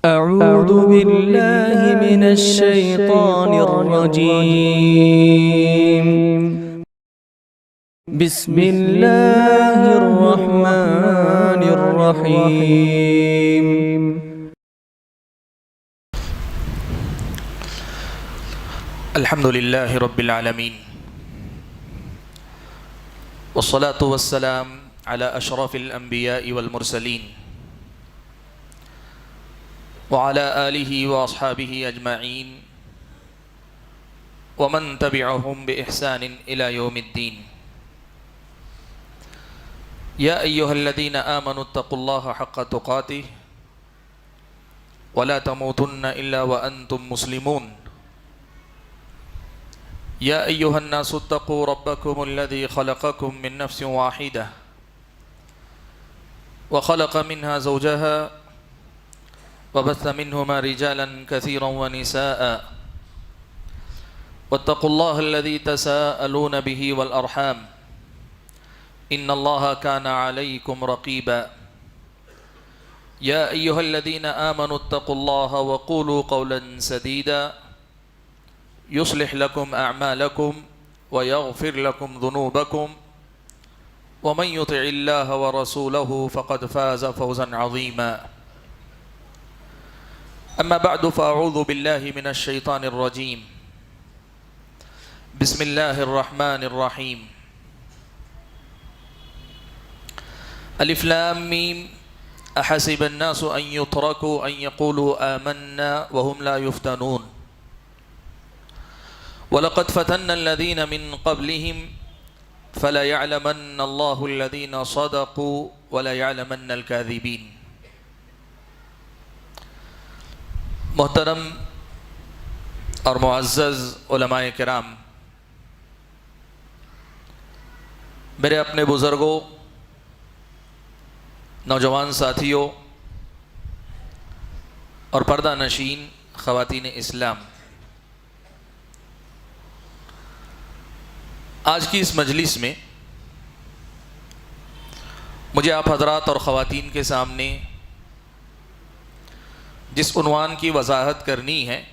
أعوذ بالله من الشيطان الرجيم. بسم الله الرحمن الرحيم. الحمد لله رب العالمين، والصلاة والسلام على أشرف الأنبياء والمرسلين وعلى آله وأصحابه أجمعين ومن تبعهم بإحسان إلى يوم الدين. يا أيها الذين آمنوا اتقوا الله حق تقاته ولا تموتن إلا وأنتم مسلمون. يا أيها الناس اتقوا ربكم الذي خلقكم من نفس واحدة وخلق منها زوجها وبث منهما رجالا كثيرا ونساء واتقوا الله الذي تساءلون به والأرحام إن الله كان عليكم رقيبا. يا أيها الذين آمنوا اتقوا الله وقولوا قولا سديدا يصلح لكم أعمالكم ويغفر لكم ذنوبكم ومن يطع الله ورسوله فقد فاز فوزا عظيما. أما بعد فأعوذ بالله من الشيطان الرجيم. بسم الله الرحمن الرحيم. ألف لام ميم أحسب الناس أن يتركوا أن يقولوا آمنا وهم لا يفتنون وَلَقَدْ فَتَنَّا الَّذِينَ مِنْ قَبْلِهِمْ فَلَيَعْلَمَنَّ اللَّهُ الَّذِينَ صَدَقُوا وَلَيَعْلَمَنَّ الْكَاذِبِينَ. محترم اور معزز علماء کرام، میرے اپنے بزرگوں، نوجوان ساتھیوں اور پردہ نشین خواتین اسلام، آج کی اس مجلس میں مجھے آپ حضرات اور خواتین کے سامنے جس عنوان کی وضاحت کرنی ہے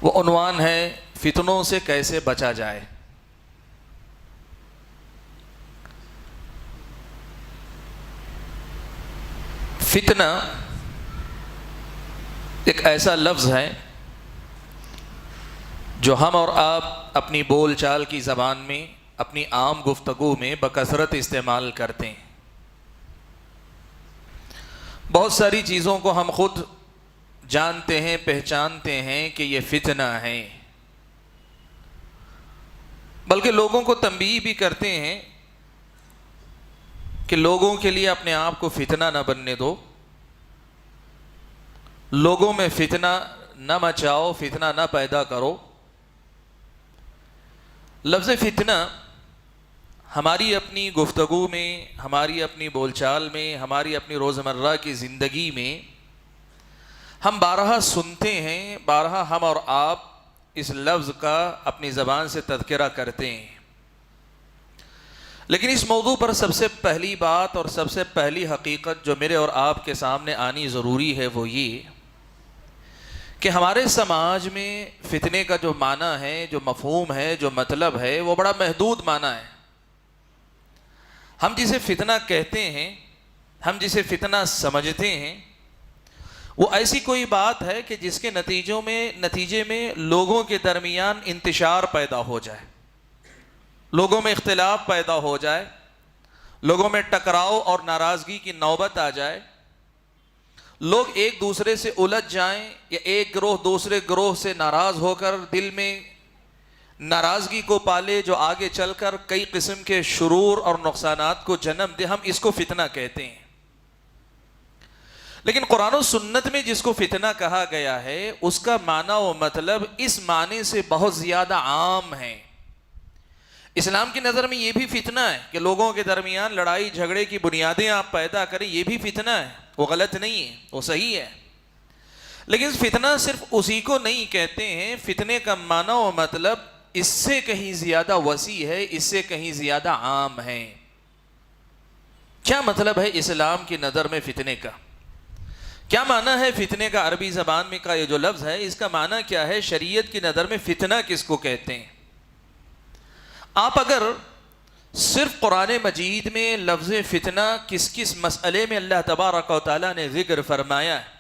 وہ عنوان ہے فتنوں سے کیسے بچا جائے۔ فتنہ ایک ایسا لفظ ہے جو ہم اور آپ اپنی بول چال کی زبان میں، اپنی عام گفتگو میں بکثرت استعمال کرتے ہیں۔ بہت ساری چیزوں کو ہم خود جانتے ہیں، پہچانتے ہیں کہ یہ فتنہ ہے، بلکہ لوگوں کو تنبیہ بھی کرتے ہیں کہ لوگوں کے لیے اپنے آپ کو فتنہ نہ بننے دو، لوگوں میں فتنہ نہ مچاؤ، فتنہ نہ پیدا کرو۔ لفظ فتنہ ہماری اپنی گفتگو میں، ہماری اپنی بول چال میں، ہماری اپنی روزمرہ کی زندگی میں ہم بارہا سنتے ہیں، بارہا ہم اور آپ اس لفظ کا اپنی زبان سے تذکرہ کرتے ہیں۔ لیکن اس موضوع پر سب سے پہلی بات اور سب سے پہلی حقیقت جو میرے اور آپ کے سامنے آنی ضروری ہے وہ یہ کہ ہمارے سماج میں فتنے کا جو معنی ہے، جو مفہوم ہے، جو مطلب ہے، وہ بڑا محدود معنی ہے۔ ہم جسے فتنہ کہتے ہیں، ہم جسے فتنہ سمجھتے ہیں، وہ ایسی کوئی بات ہے کہ جس کے نتیجے میں لوگوں کے درمیان انتشار پیدا ہو جائے، لوگوں میں اختلاف پیدا ہو جائے، لوگوں میں ٹکراؤ اور ناراضگی کی نوبت آ جائے، لوگ ایک دوسرے سے الجھ جائیں، یا ایک گروہ دوسرے گروہ سے ناراض ہو کر دل میں ناراضگی کو پالے جو آگے چل کر کئی قسم کے شرور اور نقصانات کو جنم دے، ہم اس کو فتنہ کہتے ہیں۔ لیکن قرآن و سنت میں جس کو فتنہ کہا گیا ہے اس کا معنی و مطلب اس معنی سے بہت زیادہ عام ہے۔ اسلام کی نظر میں یہ بھی فتنہ ہے کہ لوگوں کے درمیان لڑائی جھگڑے کی بنیادیں آپ پیدا کریں، یہ بھی فتنہ ہے، وہ غلط نہیں ہے، وہ صحیح ہے۔ لیکن فتنہ صرف اسی کو نہیں کہتے ہیں، فتنے کا معنی و مطلب اس سے کہیں زیادہ وسیع ہے، اس سے کہیں زیادہ عام ہے۔ کیا مطلب ہے اسلام کی نظر میں فتنے کا؟ کیا معنی ہے فتنے کا؟ عربی زبان میں کا یہ جو لفظ ہے اس کا معنی کیا ہے؟ شریعت کی نظر میں فتنہ کس کو کہتے ہیں؟ آپ اگر صرف قرآن مجید میں لفظ فتنہ کس کس مسئلے میں اللہ تبارک و تعالیٰ نے ذکر فرمایا ہے،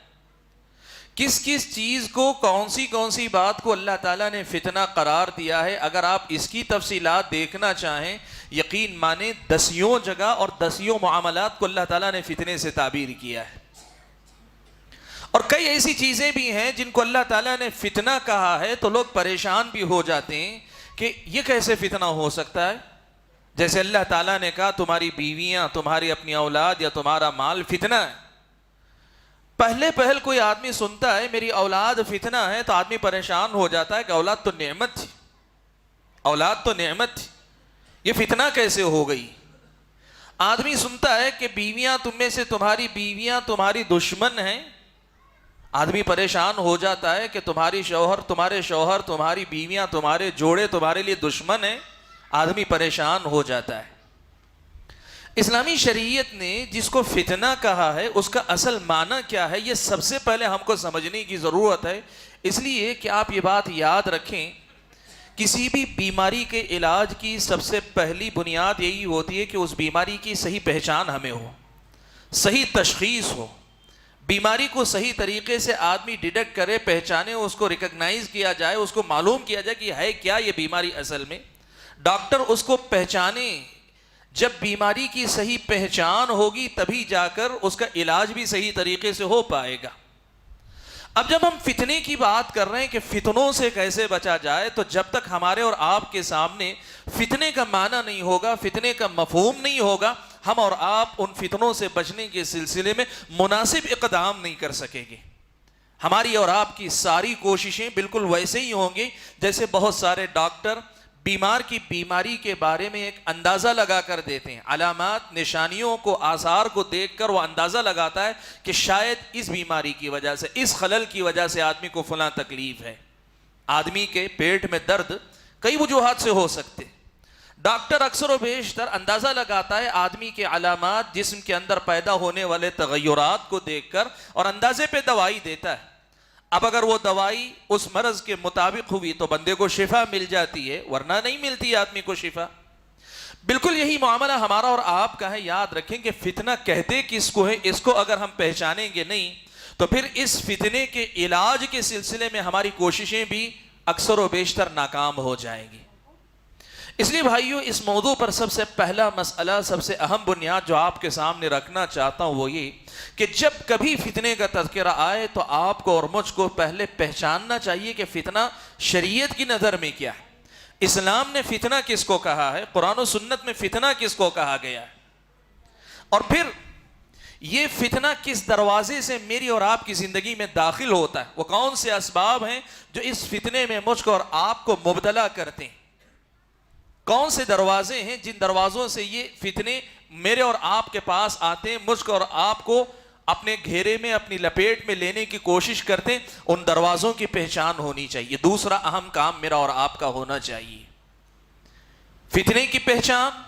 کس کس چیز کو کون سی بات کو اللہ تعالیٰ نے فتنہ قرار دیا ہے، اگر آپ اس کی تفصیلات دیکھنا چاہیں، یقین مانیں دسیوں جگہ اور دسیوں معاملات کو اللہ تعالیٰ نے فتنے سے تعبیر کیا ہے۔ اور کئی ایسی چیزیں بھی ہیں جن کو اللہ تعالیٰ نے فتنہ کہا ہے تو لوگ پریشان بھی ہو جاتے ہیں کہ یہ کیسے فتنہ ہو سکتا ہے۔ جیسے اللہ تعالیٰ نے کہا تمہاری بیویاں، تمہاری اپنی اولاد یا تمہارا مال فتنہ ہے۔ پہل کوئی آدمی سنتا ہے میری اولاد فتنہ ہے تو آدمی پریشان ہو جاتا ہے کہ اولاد تو نعمت تھی، اولاد تو نعمت تھی، یہ فتنہ کیسے ہو گئی؟ آدمی سنتا ہے کہ بیویاں تم میں سے تمہاری بیویاں تمہاری دشمن ہیں، آدمی پریشان ہو جاتا ہے کہ تمہارے شوہر تمہاری بیویاں تمہارے جوڑے تمہارے لیے دشمن ہیں، آدمی پریشان ہو جاتا ہے۔ اسلامی شریعت نے جس کو فتنہ کہا ہے اس کا اصل معنی کیا ہے یہ سب سے پہلے ہم کو سمجھنے کی ضرورت ہے، اس لیے کہ آپ یہ بات یاد رکھیں، کسی بھی بیماری کے علاج کی سب سے پہلی بنیاد یہی ہوتی ہے کہ اس بیماری کی صحیح پہچان ہمیں ہو، صحیح تشخیص ہو، بیماری کو صحیح طریقے سے آدمی ڈیٹیکٹ کرے، پہچانے، اس کو ریکگنائز کیا جائے، اس کو معلوم کیا جائے کہ ہے کیا یہ بیماری اصل میں، ڈاکٹر اس کو پہچانے۔ جب بیماری کی صحیح پہچان ہوگی تبھی جا کر اس کا علاج بھی صحیح طریقے سے ہو پائے گا۔ اب جب ہم فتنے کی بات کر رہے ہیں کہ فتنوں سے کیسے بچا جائے، تو جب تک ہمارے اور آپ کے سامنے فتنے کا معنی نہیں ہوگا، فتنے کا مفہوم نہیں ہوگا، ہم اور آپ ان فتنوں سے بچنے کے سلسلے میں مناسب اقدام نہیں کر سکیں گے۔ ہماری اور آپ کی ساری کوششیں بالکل ویسے ہی ہوں گی جیسے بہت سارے ڈاکٹر بیمار کی بیماری کے بارے میں ایک اندازہ لگا کر دیتے ہیں، علامات، نشانیوں کو، آثار کو دیکھ کر وہ اندازہ لگاتا ہے کہ شاید اس بیماری کی وجہ سے، اس خلل کی وجہ سے آدمی کو فلاں تکلیف ہے۔ آدمی کے پیٹ میں درد کئی وجوہات سے ہو سکتے، ڈاکٹر اکثر و بیشتر اندازہ لگاتا ہے آدمی کے علامات، جسم کے اندر پیدا ہونے والے تغیرات کو دیکھ کر اور اندازے پہ دوائی دیتا ہے۔ اب اگر وہ دوائی اس مرض کے مطابق ہوئی تو بندے کو شفا مل جاتی ہے، ورنہ نہیں ملتی آدمی کو شفا۔ بالکل یہی معاملہ ہمارا اور آپ کا ہے۔ یاد رکھیں کہ فتنہ کہتے کس کو ہے، اس کو اگر ہم پہچانیں گے نہیں تو پھر اس فتنے کے علاج کے سلسلے میں ہماری کوششیں بھی اکثر و بیشتر ناکام ہو جائیں گی۔ اس لیے بھائیو، اس موضوع پر سب سے پہلا مسئلہ، سب سے اہم بنیاد جو آپ کے سامنے رکھنا چاہتا ہوں وہ یہ کہ جب کبھی فتنے کا تذکرہ آئے تو آپ کو اور مجھ کو پہلے پہچاننا چاہیے کہ فتنہ شریعت کی نظر میں کیا ہے، اسلام نے فتنہ کس کو کہا ہے، قرآن و سنت میں فتنہ کس کو کہا گیا ہے، اور پھر یہ فتنہ کس دروازے سے میری اور آپ کی زندگی میں داخل ہوتا ہے، وہ کون سے اسباب ہیں جو اس فتنے میں مجھ کو اور آپ کو مبتلا کرتے ہیں، کون سے دروازے ہیں جن دروازوں سے یہ فتنے میرے اور آپ کے پاس آتے ہیں، مجھ کو اور آپ کو اپنے گھیرے میں، اپنی لپیٹ میں لینے کی کوشش کرتے ہیں، ان دروازوں کی پہچان ہونی چاہیے۔ دوسرا اہم کام میرا اور آپ کا ہونا چاہیے فتنے کی پہچان،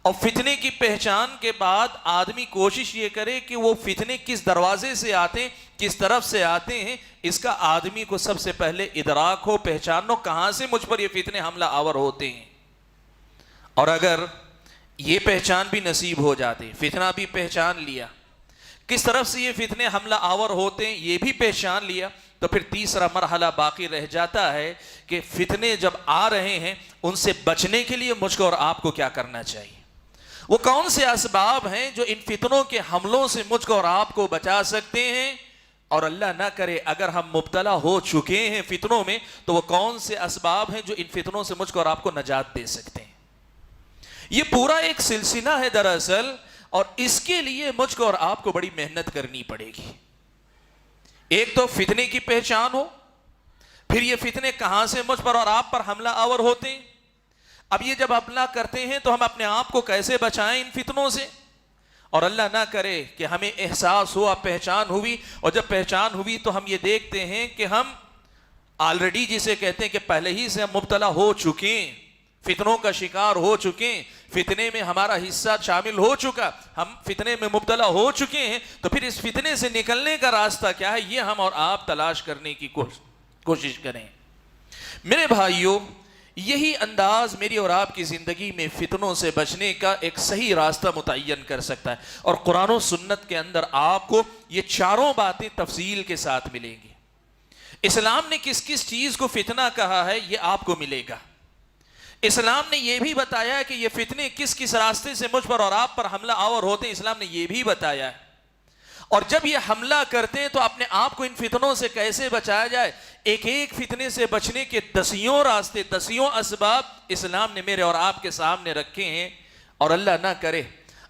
اور فتنے کی پہچان کے بعد آدمی کوشش یہ کرے کہ وہ فتنے کس دروازے سے آتے ہیں، کس طرف سے آتے ہیں، اس کا آدمی کو سب سے پہلے ادراک ہو، پہچان ہو کہاں سے مجھ پر یہ فتنے حملہ آور ہوتے ہیں۔ اور اگر یہ پہچان بھی نصیب ہو جاتی، فتنہ بھی پہچان لیا، کس طرف سے یہ فتنے حملہ آور ہوتے ہیں یہ بھی پہچان لیا، تو پھر تیسرا مرحلہ باقی رہ جاتا ہے کہ فتنے جب آ رہے ہیں ان سے بچنے کے لیے مجھ کو اور آپ کو کیا کرنا چاہیے، وہ کون سے اسباب ہیں جو ان فتنوں کے حملوں سے مجھ کو اور آپ کو بچا سکتے ہیں، اور اللہ نہ کرے اگر ہم مبتلا ہو چکے ہیں فتنوں میں تو وہ کون سے اسباب ہیں جو ان فتنوں سے مجھ کو اور آپ کو نجات دے سکتے ہیں۔ یہ پورا ایک سلسلہ ہے دراصل، اور اس کے لیے مجھ کو اور آپ کو بڑی محنت کرنی پڑے گی۔ ایک تو فتنے کی پہچان ہو، پھر یہ فتنے کہاں سے مجھ پر اور آپ پر حملہ آور ہوتے ہیں، اب یہ جب حملہ کرتے ہیں تو ہم اپنے آپ کو کیسے بچائیں ان فتنوں سے، اور اللہ نہ کرے کہ ہمیں احساس ہوا، پہچان ہوئی، اور جب پہچان ہوئی تو ہم یہ دیکھتے ہیں کہ ہم آلریڈی جسے کہتے ہیں کہ پہلے ہی سے ہم مبتلا ہو چکے ہیں، فتنوں کا شکار ہو چکے ہیں، فتنے میں ہمارا حصہ شامل ہو چکا، ہم فتنے میں مبتلا ہو چکے ہیں، تو پھر اس فتنے سے نکلنے کا راستہ کیا ہے، یہ ہم اور آپ تلاش کرنے کی کوشش کریں۔ میرے بھائیوں، یہی انداز میری اور آپ کی زندگی میں فتنوں سے بچنے کا ایک صحیح راستہ متعین کر سکتا ہے، اور قرآن و سنت کے اندر آپ کو یہ چاروں باتیں تفصیل کے ساتھ ملیں گی۔ اسلام نے کس کس چیز کو فتنہ کہا ہے یہ آپ کو ملے گا۔ اسلام نے یہ بھی بتایا ہے کہ یہ فتنے کس کس راستے سے مجھ پر اور آپ پر حملہ آور ہوتے ہیں، اسلام نے یہ بھی بتایا ہے۔ اور جب یہ حملہ کرتے ہیں تو اپنے آپ کو ان فتنوں سے کیسے بچایا جائے، ایک ایک فتنے سے بچنے کے دسیوں راستے، دسیوں اسباب اسلام نے میرے اور آپ کے سامنے رکھے ہیں۔ اور اللہ نہ کرے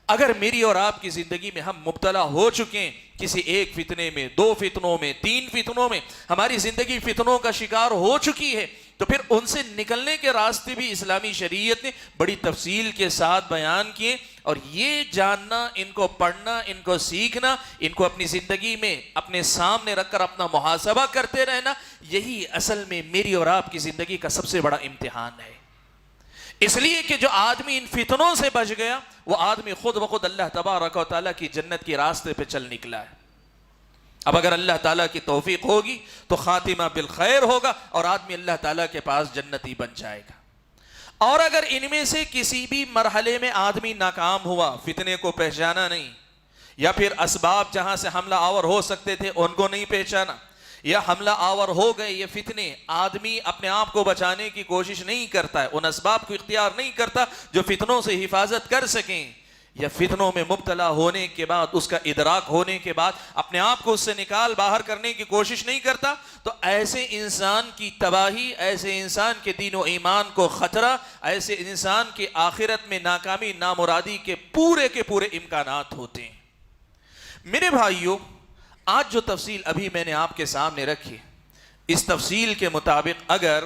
اگر میری اور آپ کی زندگی میں ہم مبتلا ہو چکے ہیں کسی ایک فتنے میں، دو فتنوں میں، تین فتنوں میں، ہماری زندگی فتنوں کا شکار ہو چکی ہے، تو پھر ان سے نکلنے کے راستے بھی اسلامی شریعت نے بڑی تفصیل کے ساتھ بیان کیے۔ اور یہ جاننا، ان کو پڑھنا، ان کو سیکھنا، ان کو اپنی زندگی میں اپنے سامنے رکھ کر اپنا محاسبہ کرتے رہنا، یہی اصل میں میری اور آپ کی زندگی کا سب سے بڑا امتحان ہے۔ اس لیے کہ جو آدمی ان فتنوں سے بچ گیا، وہ آدمی خود بخود اللہ تبارک و تعالیٰ کی جنت کے راستے پہ چل نکلا ہے۔ اب اگر اللہ تعالیٰ کی توفیق ہوگی تو خاتمہ بالخیر ہوگا اور آدمی اللہ تعالیٰ کے پاس جنتی بن جائے گا۔ اور اگر ان میں سے کسی بھی مرحلے میں آدمی ناکام ہوا، فتنے کو پہچانا نہیں، یا پھر اسباب جہاں سے حملہ آور ہو سکتے تھے ان کو نہیں پہچانا، یا حملہ آور ہو گئے یہ فتنے، آدمی اپنے آپ کو بچانے کی کوشش نہیں کرتا ہے، ان اسباب کو اختیار نہیں کرتا جو فتنوں سے حفاظت کر سکیں، یا فتنوں میں مبتلا ہونے کے بعد، اس کا ادراک ہونے کے بعد اپنے آپ کو اس سے نکال باہر کرنے کی کوشش نہیں کرتا، تو ایسے انسان کی تباہی، ایسے انسان کے دین و ایمان کو خطرہ، ایسے انسان کی آخرت میں ناکامی، نامرادی کے پورے امکانات ہوتے ہیں۔ میرے بھائیوں، آج جو تفصیل ابھی میں نے آپ کے سامنے رکھی، اس تفصیل کے مطابق اگر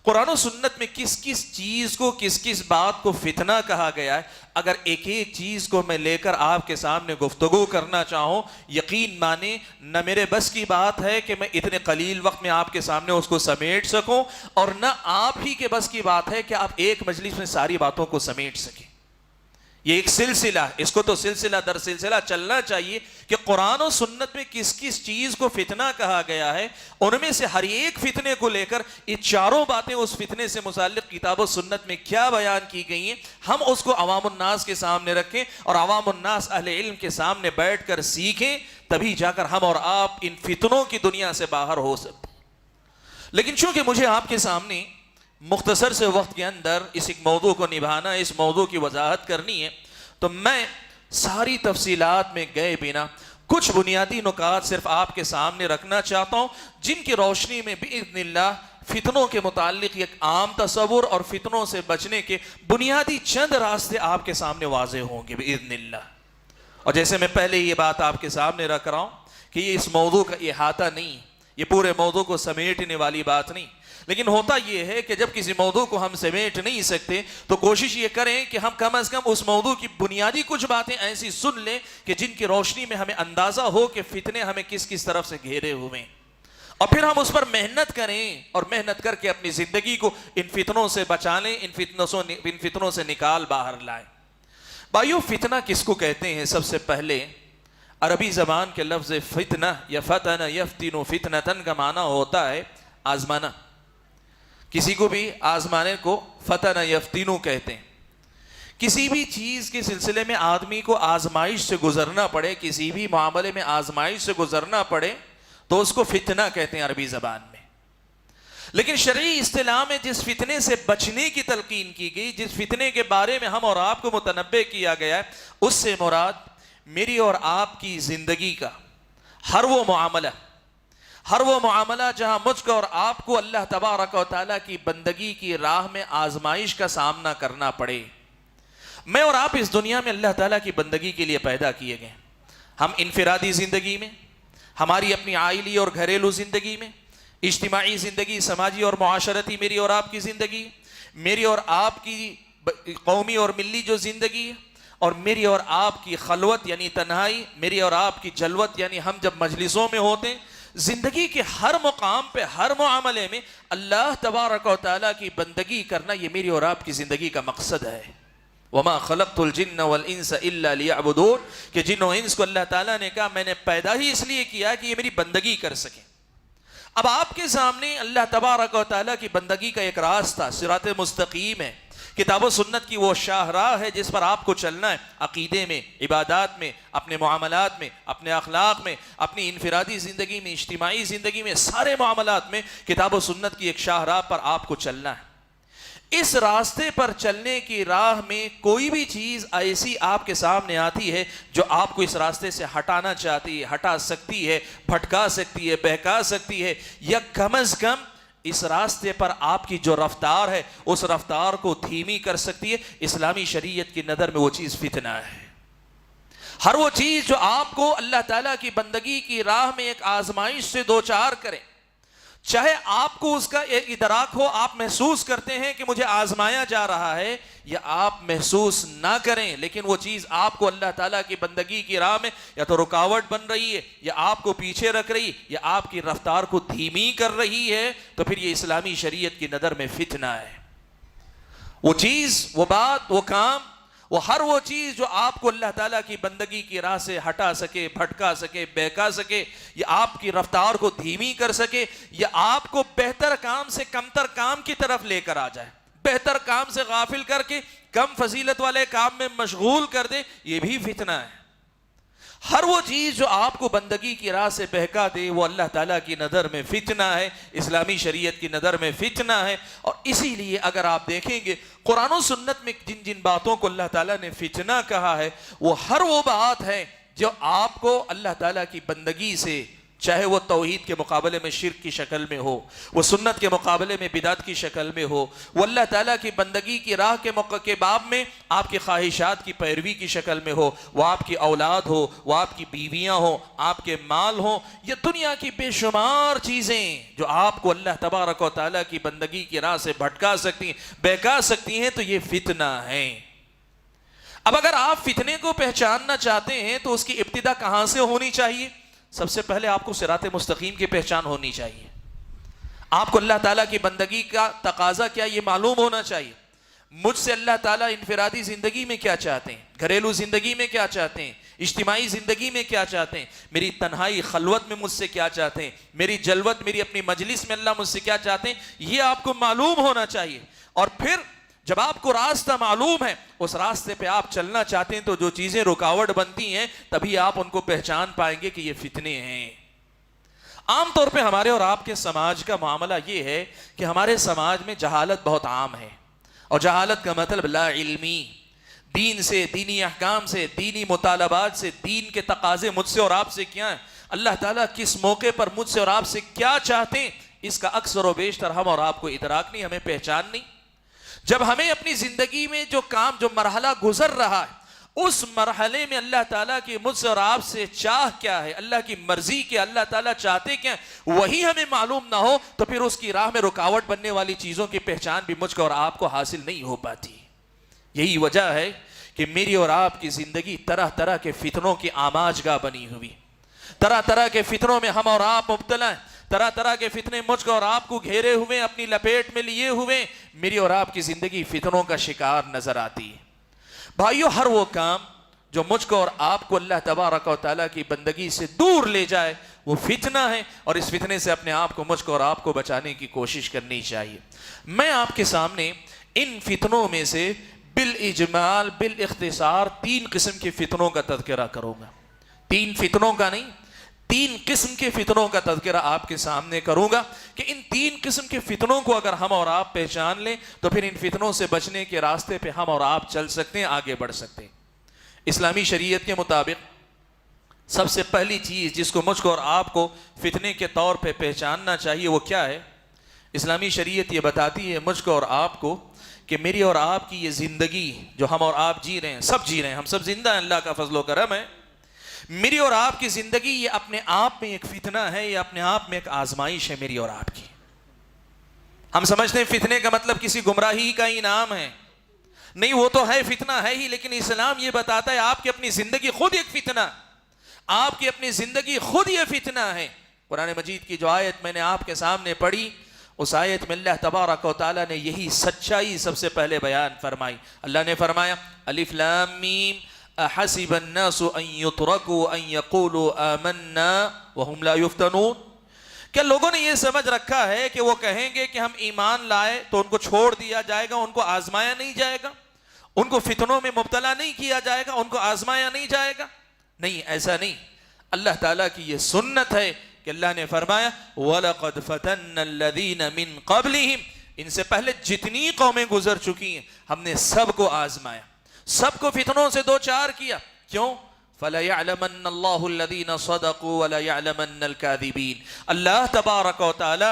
قرآن و سنت میں کس کس چیز کو، کس کس بات کو فتنہ کہا گیا ہے، اگر ایک ایک چیز کو میں لے کر آپ کے سامنے گفتگو کرنا چاہوں، یقین مانیں نہ میرے بس کی بات ہے کہ میں اتنے قلیل وقت میں آپ کے سامنے اس کو سمیٹ سکوں، اور نہ آپ ہی کے بس کی بات ہے کہ آپ ایک مجلس میں ساری باتوں کو سمیٹ سکیں۔ یہ ایک سلسلہ، اس کو تو سلسلہ در سلسلہ چلنا چاہیے کہ قرآن و سنت میں کس کس چیز کو فتنہ کہا گیا ہے، ان میں سے ہر ایک فتنے کو لے کر یہ چاروں باتیں اس فتنے سے متعلق کتاب و سنت میں کیا بیان کی گئی ہیں، ہم اس کو عوام الناس کے سامنے رکھیں اور عوام الناس اہل علم کے سامنے بیٹھ کر سیکھیں، تبھی جا کر ہم اور آپ ان فتنوں کی دنیا سے باہر ہو سکتے۔ لیکن چونکہ مجھے آپ کے سامنے مختصر سے وقت کے اندر اس ایک موضوع کو نبھانا، اس موضوع کی وضاحت کرنی ہے، تو میں ساری تفصیلات میں گئے بنا کچھ بنیادی نکات صرف آپ کے سامنے رکھنا چاہتا ہوں، جن کی روشنی میں باذن اللہ فتنوں کے متعلق ایک عام تصور اور فتنوں سے بچنے کے بنیادی چند راستے آپ کے سامنے واضح ہوں گے باذن اللہ۔ اور جیسے میں پہلے یہ بات آپ کے سامنے رکھ رہا ہوں کہ یہ اس موضوع کا احاطہ نہیں، یہ پورے موضوع کو سمیٹنے والی بات نہیں، لیکن ہوتا یہ ہے کہ جب کسی موضوع کو ہم سمیٹ نہیں سکتے تو کوشش یہ کریں کہ ہم کم از کم اس موضوع کی بنیادی کچھ باتیں ایسی سن لیں کہ جن کی روشنی میں ہمیں اندازہ ہو کہ فتنے ہمیں کس کس طرف سے گھیرے ہوئے ہیں، اور پھر ہم اس پر محنت کریں اور محنت کر کے اپنی زندگی کو ان فتنوں سے بچا لیں، ان فتنوں سے نکال باہر لائیں۔ بھائیو، فتنہ کس کو کہتے ہیں؟ سب سے پہلے عربی زبان کے لفظ فتنہ یا فتن یفتن فتنتن کا معنی ہوتا ہے آزمانا۔ کسی کو بھی آزمانے کو فتن یفتنو کہتے ہیں۔ کسی بھی چیز کے سلسلے میں آدمی کو آزمائش سے گزرنا پڑے، کسی بھی معاملے میں آزمائش سے گزرنا پڑے تو اس کو فتنہ کہتے ہیں عربی زبان میں۔ لیکن شرعی اصطلاح میں جس فتنے سے بچنے کی تلقین کی گئی، جس فتنے کے بارے میں ہم اور آپ کو متنبہ کیا گیا ہے، اس سے مراد میری اور آپ کی زندگی کا ہر وہ معاملہ جہاں مجھ کو اور آپ کو اللہ تبارک و تعالیٰ کی بندگی کی راہ میں آزمائش کا سامنا کرنا پڑے۔ میں اور آپ اس دنیا میں اللہ تعالیٰ کی بندگی کے لیے پیدا کیے گئے، ہم انفرادی زندگی میں، ہماری اپنی عائلی اور گھریلو زندگی میں، اجتماعی زندگی، سماجی اور معاشرتی میری اور آپ کی زندگی، میری اور آپ کی قومی اور ملی جو زندگی ہے، اور میری اور آپ کی خلوت یعنی تنہائی، میری اور آپ کی جلوت یعنی ہم جب مجلسوں میں ہوتے ہیں، زندگی کے ہر مقام پہ، ہر معاملے میں اللہ تبارک و تعالیٰ کی بندگی کرنا، یہ میری اور آپ کی زندگی کا مقصد ہے۔ وما خلقت الجن والانس الا لیعبدون، کہ جن و انس کو اللہ تعالیٰ نے کہا میں نے پیدا ہی اس لیے کیا کہ یہ میری بندگی کر سکیں۔ اب آپ کے سامنے اللہ تبارک و تعالیٰ کی بندگی کا ایک راستہ صراط مستقیم ہے، کتاب و سنت کی وہ شاہراہ ہے جس پر آپ کو چلنا ہے، عقیدے میں، عبادات میں، اپنے معاملات میں، اپنے اخلاق میں، اپنی انفرادی زندگی میں، اجتماعی زندگی میں، سارے معاملات میں کتاب و سنت کی ایک شاہراہ پر آپ کو چلنا ہے۔ اس راستے پر چلنے کی راہ میں کوئی بھی چیز ایسی آپ کے سامنے آتی ہے جو آپ کو اس راستے سے ہٹانا چاہتی ہے، ہٹا سکتی ہے، بھٹکا سکتی ہے، بہکا سکتی ہے، یا کم از کم اس راستے پر آپ کی جو رفتار ہے اس رفتار کو دھیمی کر سکتی ہے، اسلامی شریعت کی نظر میں وہ چیز فتنہ ہے۔ ہر وہ چیز جو آپ کو اللہ تعالیٰ کی بندگی کی راہ میں ایک آزمائش سے دوچار کرے، چاہے آپ کو اس کا ایک ادراک ہو، آپ محسوس کرتے ہیں کہ مجھے آزمایا جا رہا ہے، یا آپ محسوس نہ کریں لیکن وہ چیز آپ کو اللہ تعالیٰ کی بندگی کی راہ میں یا تو رکاوٹ بن رہی ہے، یا آپ کو پیچھے رکھ رہی، یا آپ کی رفتار کو دھیمی کر رہی ہے، تو پھر یہ اسلامی شریعت کی نظر میں فتنہ ہے۔ وہ چیز، وہ بات، وہ کام، وہ ہر وہ چیز جو آپ کو اللہ تعالیٰ کی بندگی کی راہ سے ہٹا سکے، بھٹکا سکے، بہکا سکے، یا آپ کی رفتار کو دھیمی کر سکے، یا آپ کو بہتر کام سے کمتر کام کی طرف لے کر آ جائے، بہتر کام سے غافل کر کے کم فضیلت والے کام میں مشغول کر دے، یہ بھی فتنہ ہے۔ ہر وہ چیز جو آپ کو بندگی کی راہ سے بہکا دے وہ اللہ تعالیٰ کی نظر میں فتنہ ہے، اسلامی شریعت کی نظر میں فتنہ ہے۔ اور اسی لیے اگر آپ دیکھیں گے قرآن و سنت میں جن جن باتوں کو اللہ تعالیٰ نے فتنہ کہا ہے، وہ ہر وہ بات ہے جو آپ کو اللہ تعالیٰ کی بندگی سے، چاہے وہ توحید کے مقابلے میں شرک کی شکل میں ہو، وہ سنت کے مقابلے میں بدعت کی شکل میں ہو، وہ اللہ تعالیٰ کی بندگی کی راہ کے باب میں آپ کی خواہشات کی پیروی کی شکل میں ہو، وہ آپ کی اولاد ہو، وہ آپ کی بیویاں ہوں، آپ کے مال ہوں، یا دنیا کی بے شمار چیزیں جو آپ کو اللہ تبارک و تعالیٰ کی بندگی کی راہ سے بھٹکا سکتی ہیں، بہکا سکتی ہیں، تو یہ فتنہ ہے۔ اب اگر آپ فتنے کو پہچاننا چاہتے ہیں تو اس کی ابتدا کہاں سے ہونی چاہیے؟ سب سے پہلے آپ کو صراط مستقیم کی پہچان ہونی چاہیے۔ آپ کو اللہ تعالیٰ کی بندگی کا تقاضا کیا یہ معلوم ہونا چاہیے۔ مجھ سے اللہ تعالیٰ انفرادی زندگی میں کیا چاہتے ہیں، گھریلو زندگی میں کیا چاہتے ہیں، اجتماعی زندگی میں کیا چاہتے ہیں، میری تنہائی خلوت میں مجھ سے کیا چاہتے ہیں، میری جلوت، میری اپنی مجلس میں اللہ مجھ سے کیا چاہتے ہیں، یہ آپ کو معلوم ہونا چاہیے۔ اور پھر جب آپ کو راستہ معلوم ہے، اس راستے پہ آپ چلنا چاہتے ہیں، تو جو چیزیں رکاوٹ بنتی ہیں تبھی آپ ان کو پہچان پائیں گے کہ یہ فتنے ہیں۔ عام طور پہ ہمارے اور آپ کے سماج کا معاملہ یہ ہے کہ ہمارے سماج میں جہالت بہت عام ہے، اور جہالت کا مطلب لا علمی، دین سے، دینی احکام سے، دینی مطالبات سے، دین کے تقاضے مجھ سے اور آپ سے کیا ہیں، اللہ تعالیٰ کس موقع پر مجھ سے اور آپ سے کیا چاہتے ہیں، اس کا اکثر و بیشتر ہم اور آپ کو ادراک نہیں، ہمیں پہچان نہیں۔ جب ہمیں اپنی زندگی میں جو کام، جو مرحلہ گزر رہا ہے، اس مرحلے میں اللہ تعالیٰ کی مجھ سے اور آپ سے چاہ کیا ہے، اللہ کی مرضی کیا، اللہ تعالیٰ چاہتے کیا ہے، وہی ہمیں معلوم نہ ہو تو پھر اس کی راہ میں رکاوٹ بننے والی چیزوں کی پہچان بھی مجھ کو اور آپ کو حاصل نہیں ہو پاتی۔ یہی وجہ ہے کہ میری اور آپ کی زندگی طرح طرح کے فتنوں کی آماج گاہ بنی ہوئی، طرح طرح کے فتنوں میں ہم اور آپ مبتلا ہیں، طرح طرح کے فتنے مجھ کو اور آپ کو گھیرے ہوئے، اپنی لپیٹ میں لیے ہوئے، میری اور آپ کی زندگی فتنوں کا شکار نظر آتی ہے۔ بھائیو، ہر وہ کام جو مجھ کو اور آپ کو اللہ تبارک و تعالیٰ کی بندگی سے دور لے جائے وہ فتنہ ہے، اور اس فتنے سے اپنے آپ کو، مجھ کو اور آپ کو بچانے کی کوشش کرنی چاہیے۔ میں آپ کے سامنے ان فتنوں میں سے بالاجمال، بالاختصار 3 قسم کے فتنوں کا تذکرہ کروں گا۔ 3 فتنوں کا نہیں، 3 قسم کے فتنوں کا تذکرہ آپ کے سامنے کروں گا کہ ان 3 قسم کے فتنوں کو اگر ہم اور آپ پہچان لیں تو پھر ان فتنوں سے بچنے کے راستے پہ ہم اور آپ چل سکتے ہیں، آگے بڑھ سکتے ہیں۔ اسلامی شریعت کے مطابق سب سے پہلی چیز جس کو مجھ کو اور آپ کو فتنے کے طور پہ پہچاننا چاہیے وہ کیا ہے؟ اسلامی شریعت یہ بتاتی ہے مجھ کو اور آپ کو کہ میری اور آپ کی یہ زندگی جو ہم اور آپ جی رہے ہیں، سب جی رہے ہیں، ہم سب زندہ ہیں، اللہ کا فضل و کرم ہے، میری اور آپ کی زندگی یہ اپنے آپ میں ایک فتنہ ہے، یہ اپنے آپ میں ایک آزمائش ہے میری اور آپ کی۔ ہم سمجھتے ہیں فتنے کا مطلب کسی گمراہی کا انعام ہے، نہیں، وہ تو ہے، فتنہ ہے ہی، لیکن اسلام یہ بتاتا ہے آپ کی اپنی زندگی خود ایک فتنہ، آپ کی اپنی زندگی خود یہ فتنہ ہے۔ قرآن مجید کی جو آیت میں نے آپ کے سامنے پڑھی اس آیت میں اللہ تبارک و تعالیٰ نے یہی سچائی سب سے پہلے بیان فرمائی. اللہ نے فرمایا الف لام میم احسب الناس ان يتركوا ان يقولوا آمنا وهم لا يفتنون. کیا لوگوں نے یہ سمجھ رکھا ہے کہ وہ کہیں گے کہ ہم ایمان لائے تو ان کو چھوڑ دیا جائے گا, ان کو آزمایا نہیں جائے گا, ان کو فتنوں میں مبتلا نہیں کیا جائے گا, ان کو آزمایا نہیں جائے گا؟ نہیں, ایسا نہیں. اللہ تعالیٰ کی یہ سنت ہے کہ اللہ نے فرمایا وَلَقَدْ فَتَنَّ الَّذِينَ مِن قَبْلِهِمْ, ان سے پہلے جتنی قومیں گزر چکی ہیں ہم نے سب کو آزمایا, سب کو فتنوں سے دو چار کیا. کیوں؟ فَلَيَعْلَمَنَّ اللَّهُ الَّذِينَ صَدَقُوا وَلَيَعْلَمَنَّ الْكَاذِبِينَ. اللہ تبارک و تعالی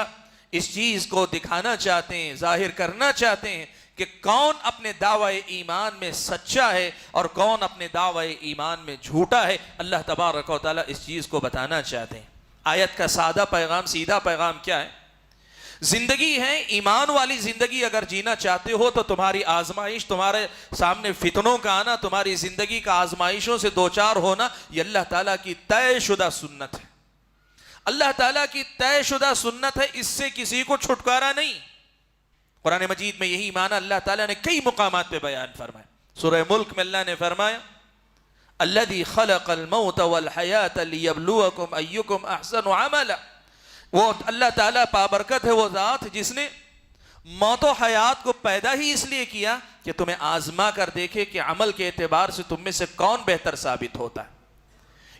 اس چیز کو دکھانا چاہتے ہیں, ظاہر کرنا چاہتے ہیں کہ کون اپنے دعوی ایمان میں سچا ہے اور کون اپنے دعوی ایمان میں جھوٹا ہے. اللہ تبارک و تعالی اس چیز کو بتانا چاہتے ہیں. آیت کا سادہ پیغام, سیدھا پیغام کیا ہے؟ زندگی ہے, ایمان والی زندگی اگر جینا چاہتے ہو تو تمہاری آزمائش, تمہارے سامنے فتنوں کا آنا, تمہاری زندگی کا آزمائشوں سے دوچار ہونا, یہ اللہ تعالیٰ کی طے شدہ سنت ہے. اللہ تعالیٰ کی طے شدہ سنت ہے, اس سے کسی کو چھٹکارا نہیں. قرآن مجید میں یہی معنی اللہ تعالیٰ نے کئی مقامات پہ بیان فرمایا. سورہ ملک میں اللہ نے فرمایا الذی خلق الموت والحیات لیبلوکم ایکم احسن عملا. وہ اللہ تعالیٰ پابرکت ہے وہ ذات جس نے موت و حیات کو پیدا ہی اس لیے کیا کہ تمہیں آزما کر دیکھے کہ عمل کے اعتبار سے تم میں سے کون بہتر ثابت ہوتا ہے.